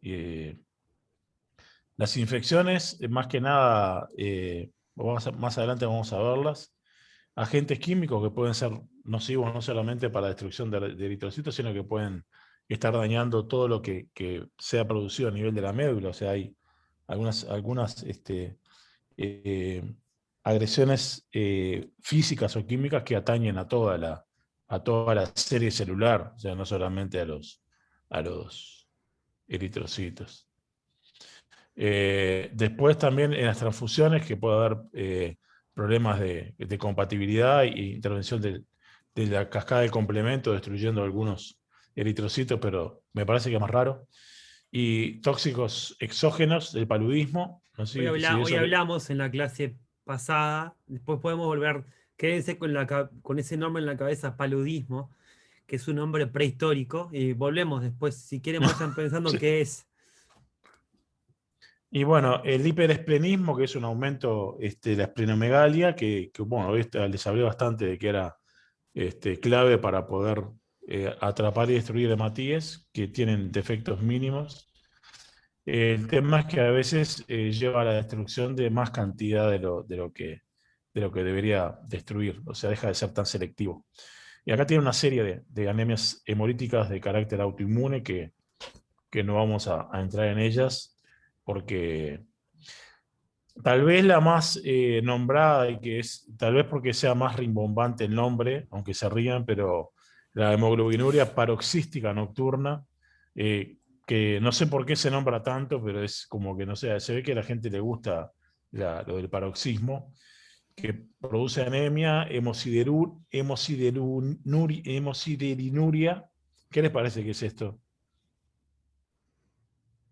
Las infecciones, más que nada, más adelante vamos a verlas. Agentes químicos que pueden ser nocivos no solamente para la destrucción de eritrocitos, sino que pueden estar dañando todo lo que sea producido a nivel de la médula. O sea, hay algunas agresiones físicas o químicas que atañen a toda la serie celular, o sea, no solamente a los eritrocitos. Después también en las transfusiones, que puede haber problemas de compatibilidad e intervención de la cascada de complemento, destruyendo algunos eritrocitos, pero me parece que es más raro. Y tóxicos exógenos del paludismo. No sé hoy hablamos en la clase pasada, después podemos volver, quédense con ese nombre en la cabeza, paludismo, que es un nombre prehistórico, y volvemos después, si quieren vayan pensando qué es. Y bueno, el hiperesplenismo, que es un aumento de la esplenomegalia, que bueno, les hablé bastante de que era clave para poder atrapar y destruir hematíes que tienen defectos mínimos. El tema es que a veces lleva a la destrucción de más cantidad de lo que debería destruir, o sea, deja de ser tan selectivo. Y acá tiene una serie de anemias hemolíticas de carácter autoinmune que no vamos a entrar en ellas, porque tal vez la más nombrada, y que es, tal vez porque sea más rimbombante el nombre, aunque se rían, pero la hemoglobinuria paroxística nocturna, que no sé por qué se nombra tanto, pero es como que, no sé, se ve que a la gente le gusta lo del paroxismo, que produce anemia, hemosiderunuria. ¿Qué les parece que es esto?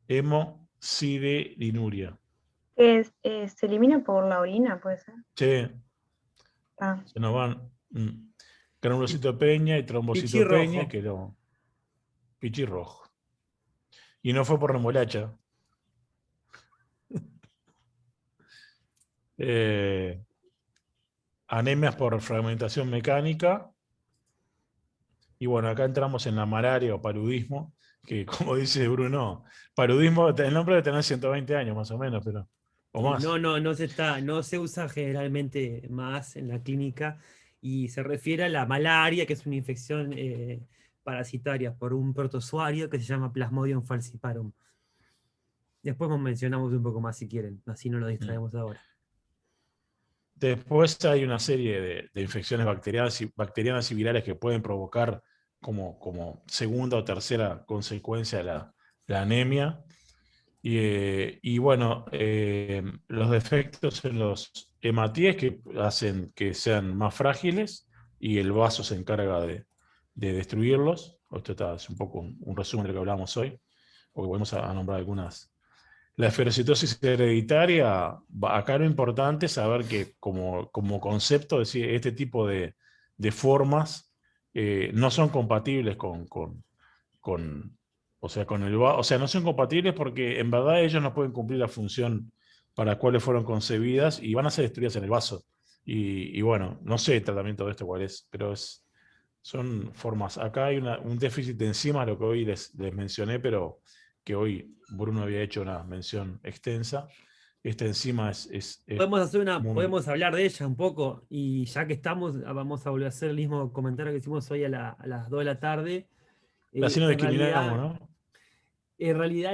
Hemosiderunuria. Se elimina por la orina, puede ser. Sí, Ah. se nos van granulocitopeña y trombocitopeña, que lo pichirrojo. Y no fue por remolacha. Anemias por fragmentación mecánica. Y bueno, acá entramos en la malaria o paludismo, que como dice Bruno, paludismo, el nombre debe tener 120 años más o menos, pero o más. No se usa generalmente más en la clínica y se refiere a la malaria, que es una infección parasitaria por un protozoario que se llama Plasmodium falciparum. Después mencionamos un poco más si quieren, así no nos distraemos ahora. Después hay una serie de infecciones bacterianas y virales que pueden provocar como segunda o tercera consecuencia la anemia. Y bueno, los defectos en los hematíes que hacen que sean más frágiles y el vaso se encarga de destruirlos. Esto es un poco un resumen de lo que hablábamos hoy, porque vamos a nombrar algunas. La esferocitosis hereditaria, acá lo importante es saber que como concepto, es decir, este tipo de formas no son compatibles o sea, no son compatibles porque en verdad ellos no pueden cumplir la función para la cual fueron concebidas y van a ser destruidas en el vaso. Y bueno, no sé el tratamiento de esto cuál es, pero son formas. Acá hay un déficit de enzimas, lo que hoy les mencioné, pero que hoy Bruno había hecho una mención extensa. Esta enzima es podemos hablar de ella un poco, y ya que estamos, vamos a volver a hacer el mismo comentario que hicimos hoy a las 2 de la tarde. Así no discriminamos, ¿no? En realidad,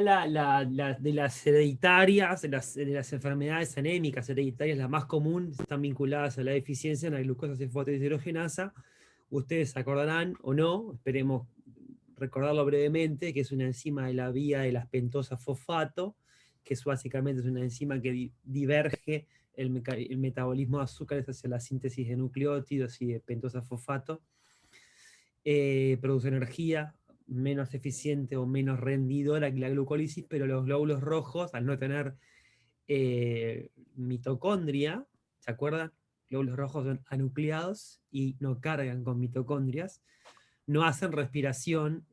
de las hereditarias, de las enfermedades anémicas hereditarias, las más comunes están vinculadas a la deficiencia en la glucosa cisfosfatideshidrogenasa. Ustedes se acordarán o no, esperemos recordarlo brevemente, que es una enzima de la vía de las pentosas fosfato, que básicamente es una enzima que diverge el metabolismo de azúcares hacia la síntesis de nucleótidos y de pentosa fosfato. Produce energía menos eficiente o menos rendidora que la glucólisis, pero los glóbulos rojos, al no tener mitocondria, ¿se acuerdan? Glóbulos rojos son anucleados y no cargan con mitocondrias, no hacen respiración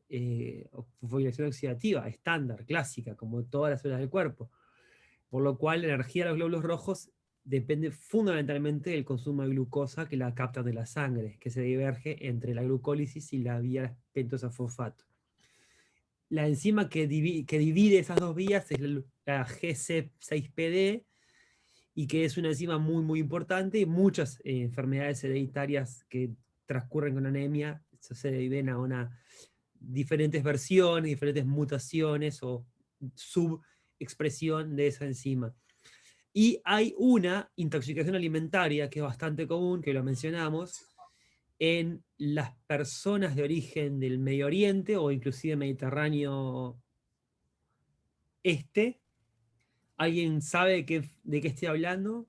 o fosforilación oxidativa estándar, clásica, como todas las células del cuerpo. Por lo cual la energía de los glóbulos rojos depende fundamentalmente del consumo de glucosa que la captan de la sangre, que se diverge entre la glucólisis y la vía pentosa fosfato. La enzima que divide esas dos vías es la GC6PD, y que es una enzima muy, muy importante, y muchas enfermedades hereditarias que transcurren con anemia se deben a diferentes versiones, diferentes mutaciones o subexpresión de esa enzima. Y hay una intoxicación alimentaria que es bastante común, que lo mencionamos, en las personas de origen del Medio Oriente o inclusive Mediterráneo Este. ¿Alguien sabe de qué estoy hablando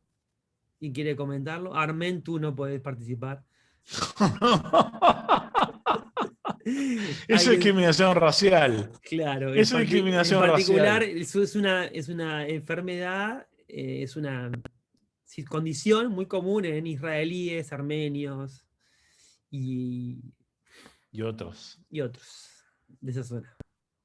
y quiere comentarlo? Armen, tú no podés participar. Eso es discriminación racial. Claro, eso es discriminación en particular, racial. Eso es una enfermedad, es una condición muy común en israelíes, armenios y otros. Y otros de esa zona.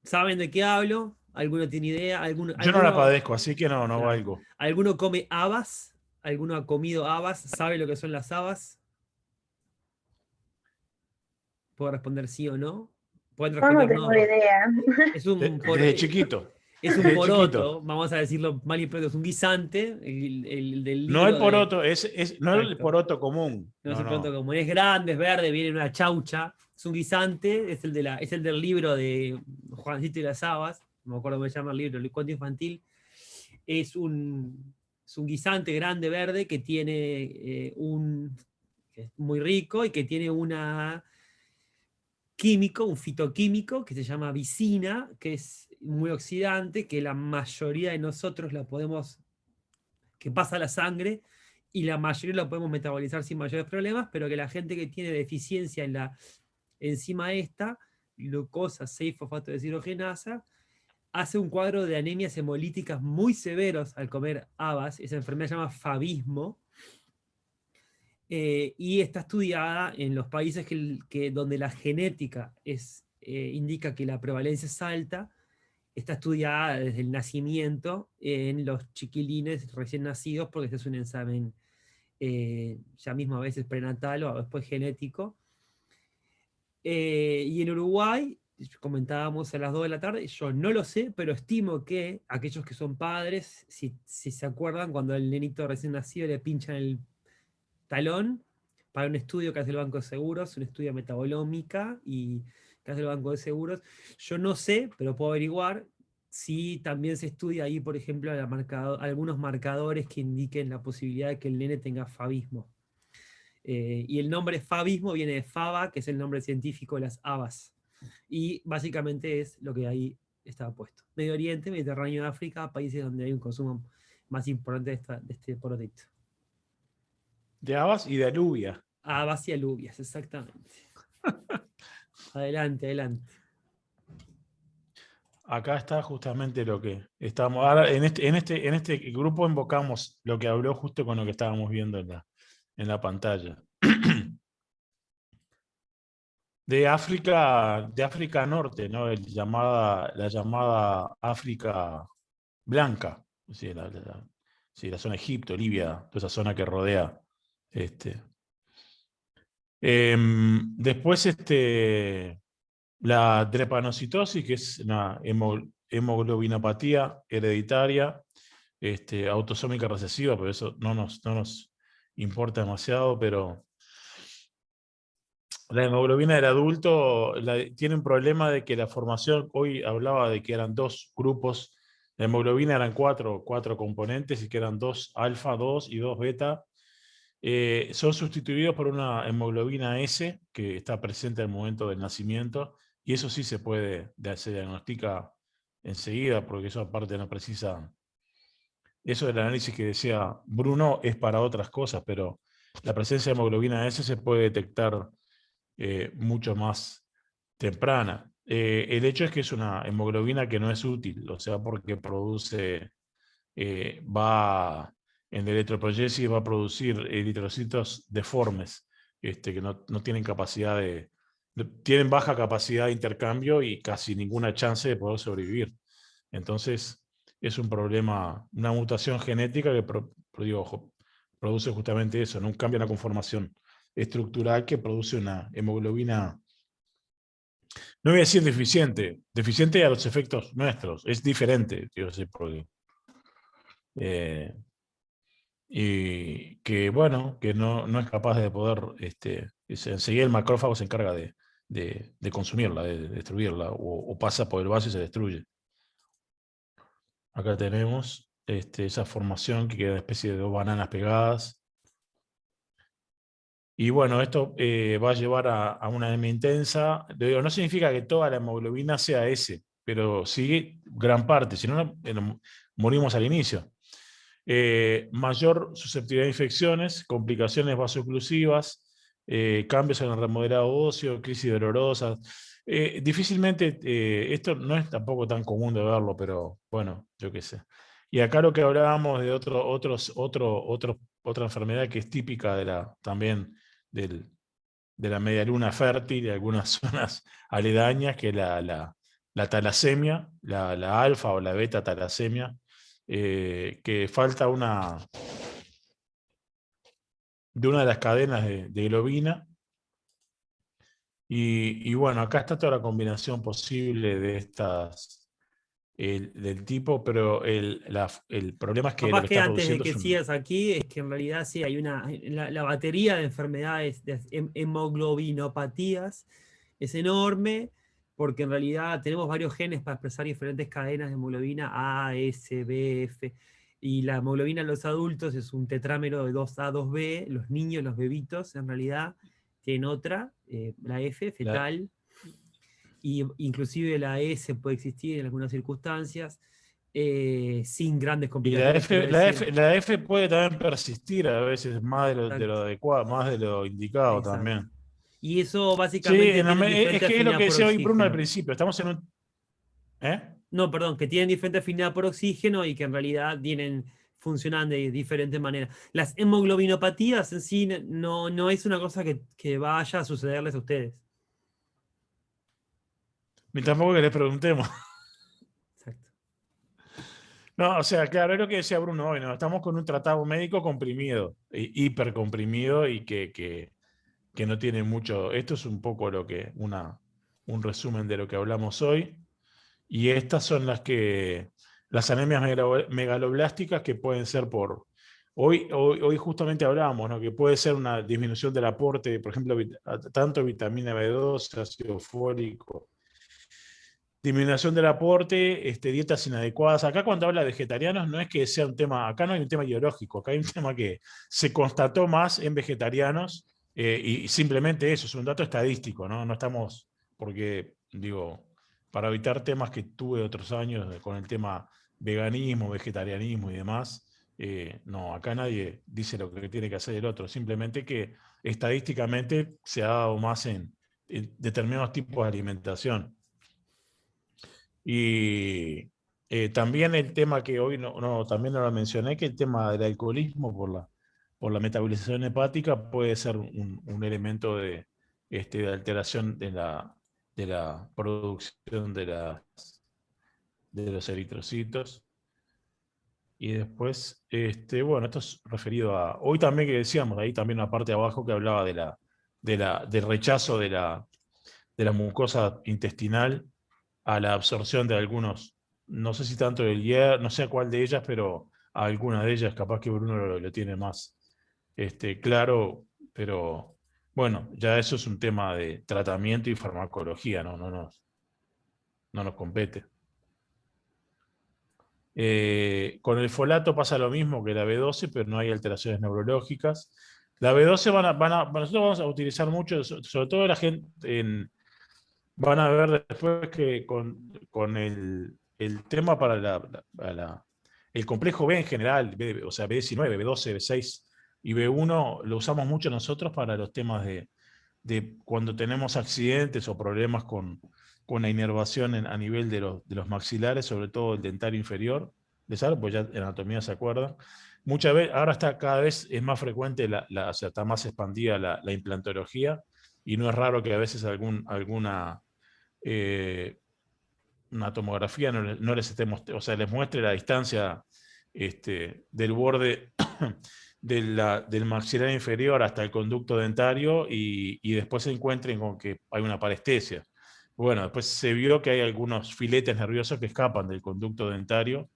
¿Saben de qué hablo? ¿Alguno tiene idea? Yo no la padezco, así que no valgo. ¿Alguno come habas? ¿Alguno ha comido habas? ¿Sabe lo que son las habas? ¿Puedo responder sí o no? ¿Pueden responder no tengo idea. Desde chiquito. Es un poroto, vamos a decirlo mal y pronto, es un guisante, el del libro. No el poroto, no Exacto. el poroto común. No es el poroto común, es grande, es verde, viene en una chaucha, es un guisante, es el del libro de Juancito y las Habas, no me acuerdo cómo se llama el libro, el cuento infantil. Es un guisante grande, verde, que tiene que es muy rico y que tiene un fitoquímico que se llama vicina, que es muy oxidante, que la mayoría de nosotros que pasa a la sangre, y la mayoría lo podemos metabolizar sin mayores problemas, pero que la gente que tiene deficiencia en la enzima esta, glucosa 6-fosfato deshidrogenasa, hace un cuadro de anemias hemolíticas muy severos al comer habas. Esa enfermedad se llama favismo, y está estudiada en los países donde la genética indica que la prevalencia es alta. Está estudiada desde el nacimiento en los chiquilines recién nacidos, porque este es un examen ya mismo a veces prenatal o después genético. Y en Uruguay, comentábamos a las 2 de la tarde, yo no lo sé, pero estimo que aquellos que son padres, si se acuerdan, cuando al nenito recién nacido le pinchan el talón para un estudio que hace el Banco de Seguros, un estudio de metabolómica y que hace el Banco de Seguros, yo no sé, pero puedo averiguar si también se estudia ahí, por ejemplo, algunos marcadores que indiquen la posibilidad de que el nene tenga favismo. Y el nombre favismo viene de faba, que es el nombre científico de las habas. Y básicamente es lo que ahí estaba puesto. Medio Oriente, Mediterráneo, África, países donde hay un consumo más importante de este porotito. De habas y de alubia. Habas y alubias, exactamente. Adelante, adelante. Acá está justamente lo que estamos. Ahora, en este grupo invocamos lo que habló justo con lo que estábamos viendo en la pantalla. De África Norte, ¿no? La llamada África Blanca. Sí, la zona de Egipto, Libia, toda esa zona que rodea. Después la drepanocitosis, que es una hemoglobinopatía hereditaria, autosómica recesiva, pero eso no nos importa demasiado, pero la hemoglobina del adulto tiene un problema de que la formación, hoy hablaba de que eran 2 grupos, la hemoglobina eran 4 componentes y que eran 2 alfa, 2 y 2 beta. Son sustituidos por una hemoglobina S que está presente al momento del nacimiento, y eso sí se diagnostica enseguida, porque eso aparte no precisa. Eso del análisis que decía Bruno es para otras cosas, pero la presencia de hemoglobina S se puede detectar mucho más temprana. El hecho es que es una hemoglobina que no es útil, o sea, porque produce, en la electropoyesis va a producir eritrocitos deformes, que no tienen capacidad tienen baja capacidad de intercambio y casi ninguna chance de poder sobrevivir. Entonces, es un problema, una mutación genética que produce justamente eso, ¿no? Un cambio en la conformación estructural que produce una hemoglobina, no voy a decir deficiente a los efectos nuestros, es diferente, y que bueno, que no es capaz de poder, enseguida el macrófago se encarga de consumirla, de destruirla, o pasa por el vaso y se destruye. Acá tenemos esa formación que queda una especie de 2 bananas pegadas. Y bueno, esto va a llevar a una anemia intensa. No significa que toda la hemoglobina sea S, pero sí gran parte, si no, morimos al inicio. Mayor susceptibilidad a infecciones, complicaciones vasoclusivas, cambios en el remodelado óseo, crisis dolorosas. Difícilmente, esto no es tampoco tan común de verlo, pero bueno, yo qué sé. Y acá lo que hablábamos de otra enfermedad que es típica también de la media luna fértil y algunas zonas aledañas, que es la talasemia, la alfa o la beta talasemia, que falta de una de las cadenas de globina. Y bueno, acá está toda la combinación posible de estas del tipo, pero el problema es que capaz lo que que está antes de produciendo que sigas aquí, es que en realidad sí hay la batería de enfermedades, de hemoglobinopatías, es enorme, porque en realidad tenemos varios genes para expresar diferentes cadenas de hemoglobina, A, S, B, F, y la hemoglobina en los adultos es un tetrámero de 2A, 2B, los niños, los bebitos, en realidad tienen otra, la F, fetal, y inclusive la S puede existir en algunas circunstancias, sin grandes Y la complicaciones. la F puede también persistir a veces más de lo adecuado, más de lo indicado. Exacto. También. Y eso Sí, básicamente tiene es diferente que es lo afinidad que por decía hoy Bruno al oxígeno. principio, estamos en un... No, perdón, que tienen diferente afinidad por oxígeno y que en realidad funcionan de diferentes maneras. Las hemoglobinopatías en sí no es una cosa que vaya a sucederles a ustedes. Ni tampoco que les preguntemos. Exacto. No, o sea, claro, es lo que decía Bruno hoy, ¿no? Estamos con un tratado médico comprimido, hipercomprimido y que no tiene mucho. Esto es un poco un resumen de lo que hablamos hoy. Y estas son las anemias megaloblásticas que pueden ser hoy justamente hablábamos, ¿no? Que puede ser una disminución del aporte, por ejemplo, tanto vitamina B12, ácido fólico, disminución del aporte, dietas inadecuadas. Acá cuando habla de vegetarianos no es que sea un tema, acá no hay un tema ideológico, acá hay un tema que se constató más en vegetarianos y simplemente eso, es un dato estadístico, ¿no? No estamos, porque digo, para evitar temas que tuve otros años con el tema veganismo, vegetarianismo y demás, no, acá nadie dice lo que tiene que hacer el otro, simplemente que estadísticamente se ha dado más en determinados tipos de alimentación. Y también el tema que hoy también no lo mencioné, que el tema del alcoholismo por la metabolización hepática puede ser un elemento de alteración de la producción de los eritrocitos. Y después, bueno, esto es referido a... Hoy también que decíamos, ahí también una parte de abajo que hablaba del rechazo de la mucosa intestinal a la absorción de algunos, no sé si tanto del hierro, no sé a cuál de ellas, pero a alguna de ellas, capaz que Bruno lo tiene más claro, pero bueno, ya eso es un tema de tratamiento y farmacología, no nos compete. Con el folato pasa lo mismo que la B12, pero no hay alteraciones neurológicas. La B12 nosotros vamos a utilizar mucho, sobre todo la gente van a ver después que con el tema para el complejo B en general, o sea, B19, B12, B6 y B1, lo usamos mucho nosotros para los temas de cuando tenemos accidentes o problemas con la inervación a nivel de los maxilares, sobre todo el dentario inferior, ¿les sabe? Pues ya en anatomía se acuerdan. Muchas veces, ahora cada vez es más frecuente, o sea, está más expandida la implantología, y no es raro que a veces alguna una tomografía no les o sea, les muestre la distancia del borde del maxilar inferior hasta el conducto dentario y después se encuentren con que hay una parestesia. Bueno, después se vio que hay algunos filetes nerviosos que escapan del conducto dentario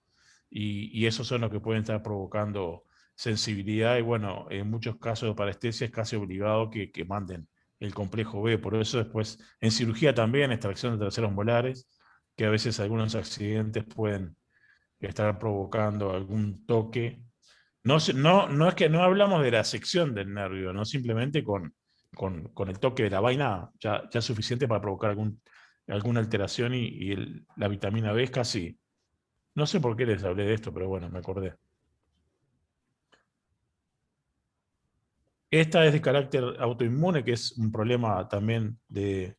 y esos son los que pueden estar provocando sensibilidad y bueno, en muchos casos de parestesia es casi obligado que manden el complejo B. Por eso después en cirugía también, extracción de terceros molares, que a veces algunos accidentes pueden estar provocando algún toque. No es que no hablamos de la sección del nervio, no simplemente con el toque de la vaina ya es suficiente para provocar alguna alteración y la vitamina B es casi... No sé por qué les hablé de esto, pero bueno, me acordé. Esta es de carácter autoinmune, que es un problema también de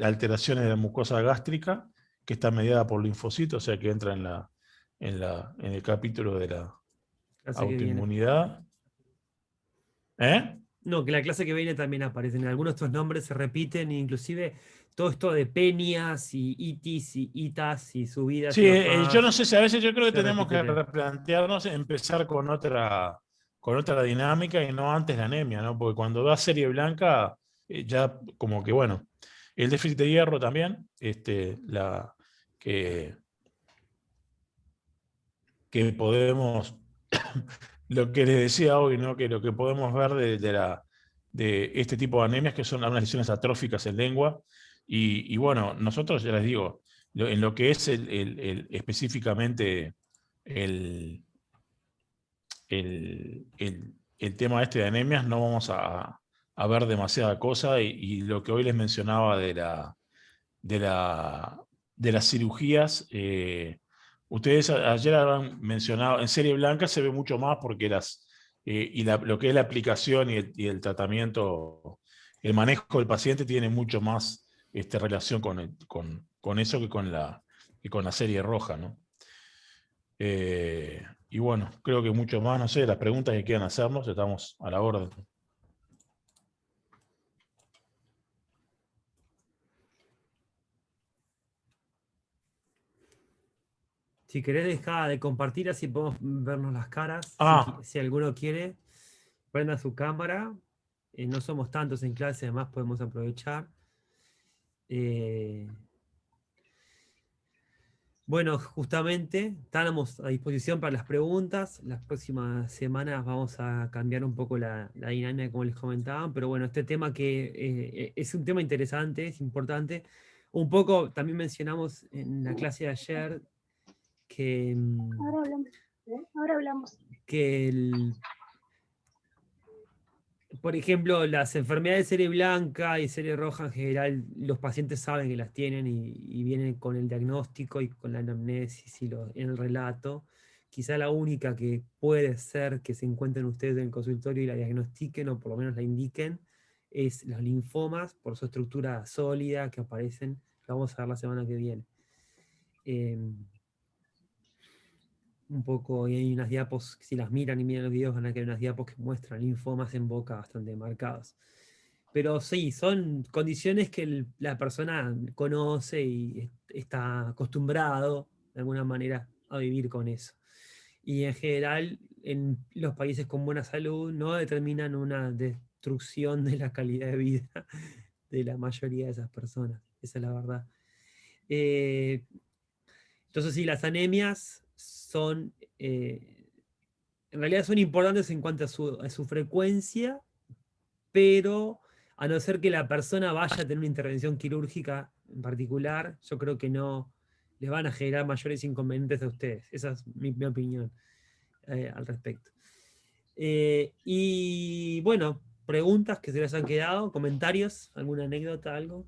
alteraciones de la mucosa gástrica, que está mediada por linfocitos, o sea que entra en el capítulo de la autoinmunidad. No, que la clase que viene también aparecen. Algunos de estos nombres se repiten, inclusive todo esto de penias y itis y itas y subidas. Sí, y yo no sé si a veces yo creo que tenemos que replantearnos, empezar con otra dinámica y no antes la anemia, ¿no? Porque cuando da serie blanca, ya como que bueno, el déficit de hierro también, que que podemos, lo que les decía hoy, ¿no? Que lo que podemos ver de este tipo de anemias, que son algunas lesiones atróficas en lengua, y bueno, nosotros ya les digo, en lo que es específicamente el tema este de anemias, no vamos a ver demasiada cosa, y lo que hoy les mencionaba de las cirugías, ustedes ayer han mencionado, en serie blanca se ve mucho más porque lo que es la aplicación y el tratamiento, el manejo del paciente tiene mucho más relación con eso que con la serie roja, ¿no? Y bueno, creo que mucho más, no sé, las preguntas que quieran hacernos, estamos a la orden. Si querés dejar de compartir, así podemos vernos las caras. Si alguno quiere, prenda su cámara. No somos tantos en clase, además podemos aprovechar. Bueno, justamente estamos a disposición para las preguntas. Las próximas semanas vamos a cambiar un poco la dinámica, como les comentaba, pero bueno, este tema que es un tema interesante, es importante. Un poco también mencionamos en la clase de ayer que, Ahora hablamos. Que por ejemplo, las enfermedades de serie blanca y serie roja en general, los pacientes saben que las tienen y vienen con el diagnóstico y con la anamnesis y en el relato. Quizá la única que puede ser que se encuentren ustedes en el consultorio y la diagnostiquen, o por lo menos la indiquen, es los linfomas, por su estructura sólida que aparecen, que vamos a ver la semana que viene. Un poco, y hay unas diapos, si las miran y miran los videos, van a ver unas diapos que muestran linfomas en boca bastante marcados. Pero sí, son condiciones que la persona conoce y está acostumbrado de alguna manera a vivir con eso. Y en general, en los países con buena salud no determinan una destrucción de la calidad de vida de la mayoría de esas personas. Esa es la verdad. Entonces sí, las anemias son, en realidad son importantes en cuanto a su frecuencia, pero a no ser que la persona vaya a tener una intervención quirúrgica en particular, yo creo que no les van a generar mayores inconvenientes a ustedes. Esa es mi opinión al respecto. Y bueno, preguntas que se les han quedado, comentarios, alguna anécdota, algo.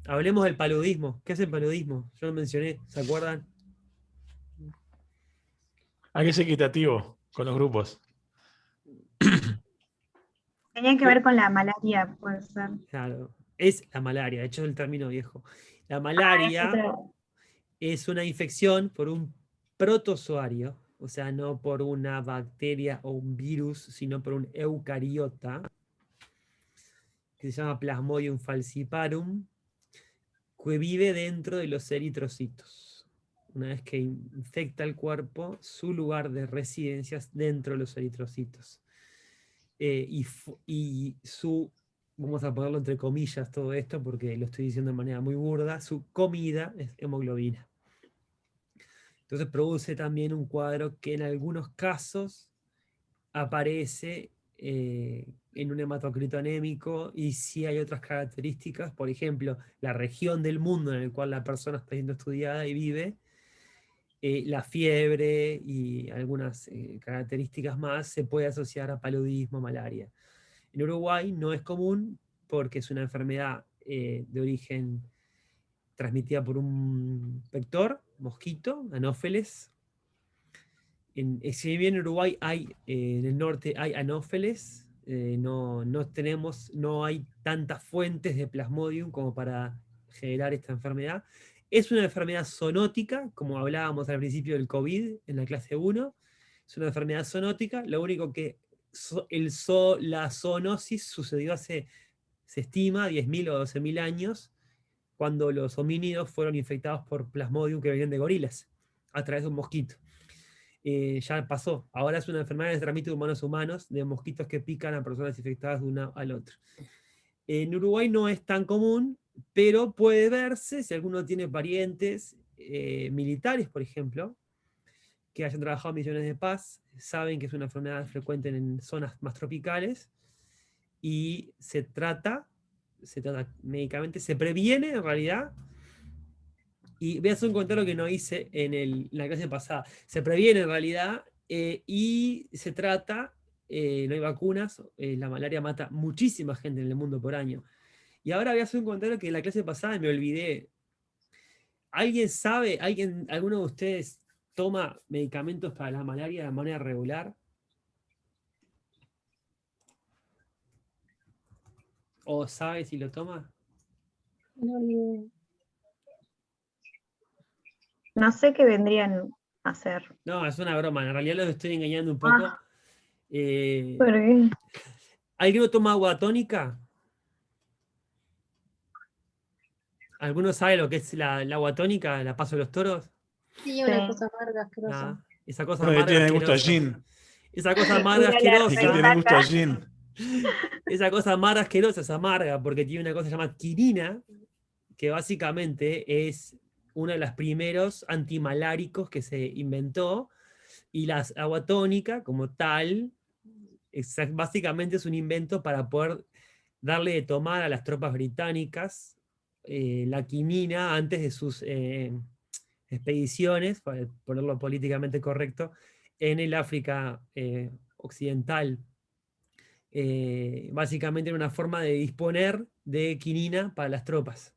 Hablemos del paludismo. ¿Qué es el paludismo? Yo lo mencioné, ¿se acuerdan? Hay que ser equitativo con los grupos. Tenía que ver con la malaria, puede ser. Claro, es la malaria, de hecho es el término viejo. La malaria es una infección por un protozoario, o sea, no por una bacteria o un virus, sino por un eucariota, que se llama Plasmodium falciparum, que vive dentro de los eritrocitos. Una vez que infecta el cuerpo, su lugar de residencia es dentro de los eritrocitos. Y su, vamos a ponerlo entre comillas todo esto, porque lo estoy diciendo de manera muy burda, su comida es hemoglobina. Entonces produce también un cuadro que en algunos casos aparece en un hematocrito anémico, y si hay otras características, por ejemplo, la región del mundo en el cual la persona está siendo estudiada y vive, la fiebre y algunas características más se puede asociar a paludismo, malaria. En Uruguay no es común porque es una enfermedad de origen transmitida por un vector, mosquito, anófeles. Si bien en Uruguay hay, en el norte hay anófeles, no hay tantas fuentes de Plasmodium como para generar esta enfermedad. Es una enfermedad zoonótica, como hablábamos al principio del COVID en la clase 1. Es una enfermedad zoonótica, lo único que la zoonosis sucedió hace, se estima, 10.000 o 12.000 años, cuando los homínidos fueron infectados por Plasmodium que venían de gorilas, a través de un mosquito. Ya pasó. Ahora es una enfermedad que se transmite de humanos a humanos, de mosquitos que pican a personas infectadas de una al otro. En Uruguay no es tan común, pero puede verse si alguno tiene parientes militares, por ejemplo, que hayan trabajado en misiones de paz, saben que es una enfermedad frecuente en zonas más tropicales, y se trata médicamente, se previene en realidad. Y voy a hacer un comentario que no hice en la clase pasada. Se previene en realidad y se trata, no hay vacunas, la malaria mata muchísima gente en el mundo por año. Y ahora voy a hacer un comentario que en la clase pasada me olvidé. ¿Alguien sabe, alguno de ustedes toma medicamentos para la malaria de manera regular? ¿O sabe si lo toma? No sé qué vendrían a hacer. No, es una broma. En realidad los estoy engañando un poco. ¿Por qué? ¿Alguien toma agua tónica? ¿Alguno sabe lo que es la agua tónica, la paso de los toros? Sí, una cosa amarga, asquerosa. Esa cosa Bueno, que amarga tiene gusto a asquerosa. gin. Esa cosa amarga Mira la Y que asquerosa. tiene gusto a gin. Esa cosa amarga asquerosa es amarga porque tiene una cosa llamada quinina, que básicamente es uno de los primeros antimaláricos que se inventó, y la agua tónica como tal básicamente es un invento para poder darle de tomar a las tropas británicas la quinina antes de sus expediciones, para ponerlo políticamente correcto, en el África occidental. Básicamente era una forma de disponer de quinina para las tropas,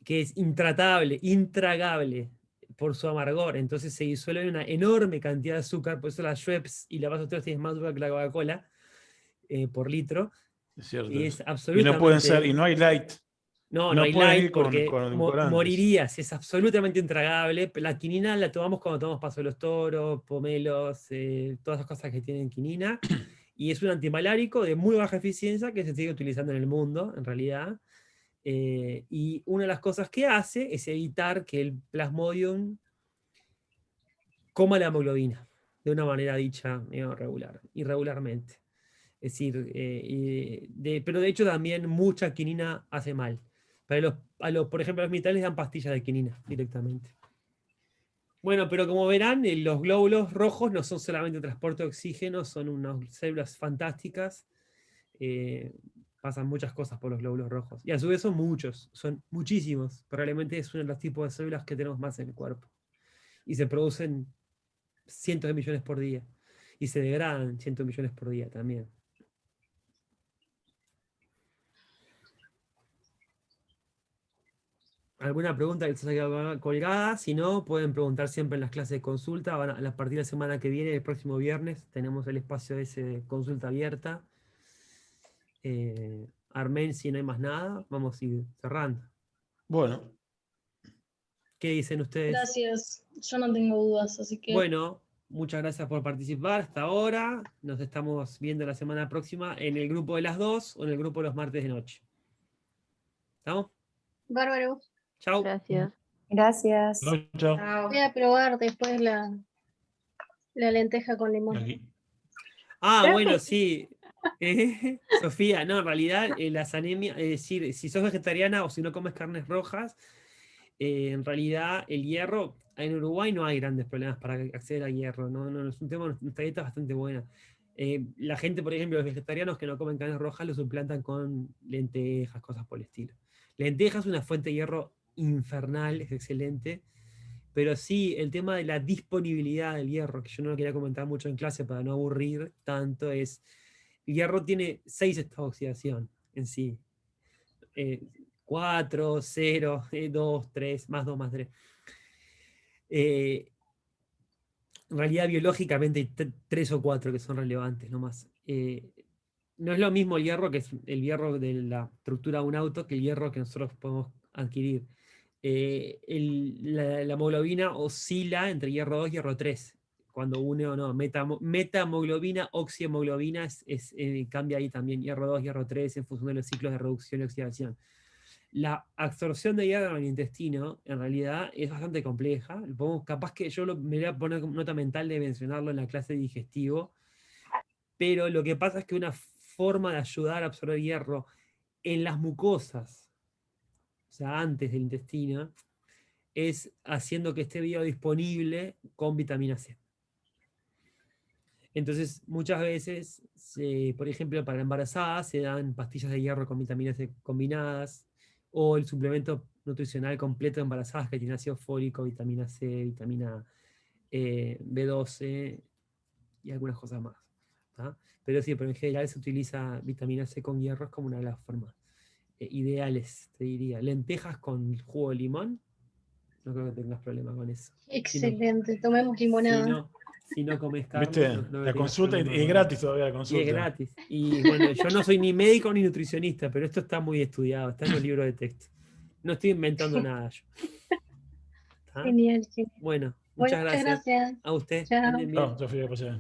que es intratable, intragable por su amargor. Entonces se disuelve una enorme cantidad de azúcar, por eso la Schweppes y la Vasostrós tienen más azúcar que la Coca-Cola por litro. Es cierto. Y es Y absolutamente... no pueden ser, y no hay light. No No hay pueden light ir con porque edulcorantes. morirías, es absolutamente intragable. La quinina la tomamos cuando tomamos paso de los toros, pomelos, todas esas cosas que tienen quinina. Y es un antimalárico de muy baja eficiencia que se sigue utilizando en el mundo, en realidad. Y una de las cosas que hace es evitar que el Plasmodium coma la hemoglobina de una manera dicha medio irregularmente. Es decir, pero de hecho también mucha quinina hace mal. Por ejemplo, a los militares les dan pastillas de quinina directamente. Bueno, pero como verán, los glóbulos rojos no son solamente transporte de oxígeno, son unas células fantásticas. Pasan muchas cosas por los glóbulos rojos. Y a su vez son muchos, son muchísimos. Probablemente es uno de los tipos de células que tenemos más en el cuerpo. Y se producen cientos de millones por día. Y se degradan cientos de millones por día también. ¿Alguna pregunta que se haya quedado colgada? Si no, pueden preguntar siempre en las clases de consulta. A partir de la semana que viene, el próximo viernes, tenemos el espacio ese de consulta abierta. Armen, si no hay más nada, vamos a ir cerrando. Bueno. ¿Qué dicen ustedes? Gracias, yo no tengo dudas, así que... Bueno, muchas gracias por participar hasta ahora. Nos estamos viendo la semana próxima en el grupo de las 2 o en el grupo de los martes de noche. ¿Estamos? Bárbaro. Chau. Gracias. Gracias. No, chao. Chao. Voy a probar después la lenteja con limón. Aquí. Bueno, sí. Sofía, no, en realidad las anemias, es decir, si sos vegetariana o si no comes carnes rojas, en realidad el hierro, en Uruguay no hay grandes problemas para acceder al hierro, no es un tema, nuestra dieta es bastante buena. La gente, por ejemplo, los vegetarianos que no comen carnes rojas lo suplantan con lentejas, cosas por el estilo. Lentejas es una fuente de hierro infernal, es excelente, pero sí, el tema de la disponibilidad del hierro, que yo no lo quería comentar mucho en clase para no aburrir tanto, es, el hierro tiene 6 estados de oxidación en sí. 4, 0, 2, 3, más 2, más 3. En realidad biológicamente hay 3 o 4 que son relevantes nomás. No es lo mismo el hierro, que es el hierro de la estructura de un auto, que el hierro que nosotros podemos adquirir. La hemoglobina oscila entre hierro 2 y hierro 3. Cuando une o no, metahemoglobina, oxihemoglobina, cambia ahí también, hierro 2, hierro 3, en función de los ciclos de reducción y oxidación. La absorción de hierro en el intestino, en realidad, es bastante compleja. Capaz que me voy a poner nota mental de mencionarlo en la clase de digestivo, pero lo que pasa es que una forma de ayudar a absorber hierro en las mucosas o sea, antes del intestino, es haciendo que esté biodisponible con vitamina C. Entonces, muchas veces, por ejemplo, para embarazadas se dan pastillas de hierro con vitamina C combinadas, o el suplemento nutricional completo de embarazadas que tiene ácido fólico, vitamina C, vitamina B12 y algunas cosas más. ¿tá? Pero sí, pero en general se utiliza vitamina C con hierro, es como una de las formas ideales, te diría. Lentejas con jugo de limón, no creo que tengas problemas con eso. Excelente, tomemos limonada. Si no comes carne, ¿Viste? La consulta es gratis todavía la consulta. Y es gratis. Y bueno, yo no soy ni médico ni nutricionista, pero esto está muy estudiado, está en los libros de texto. No estoy inventando nada yo. Genial, genial. Bueno, muchas gracias. Gracias. A usted. Chao. Bien. No, Sofía, pasé.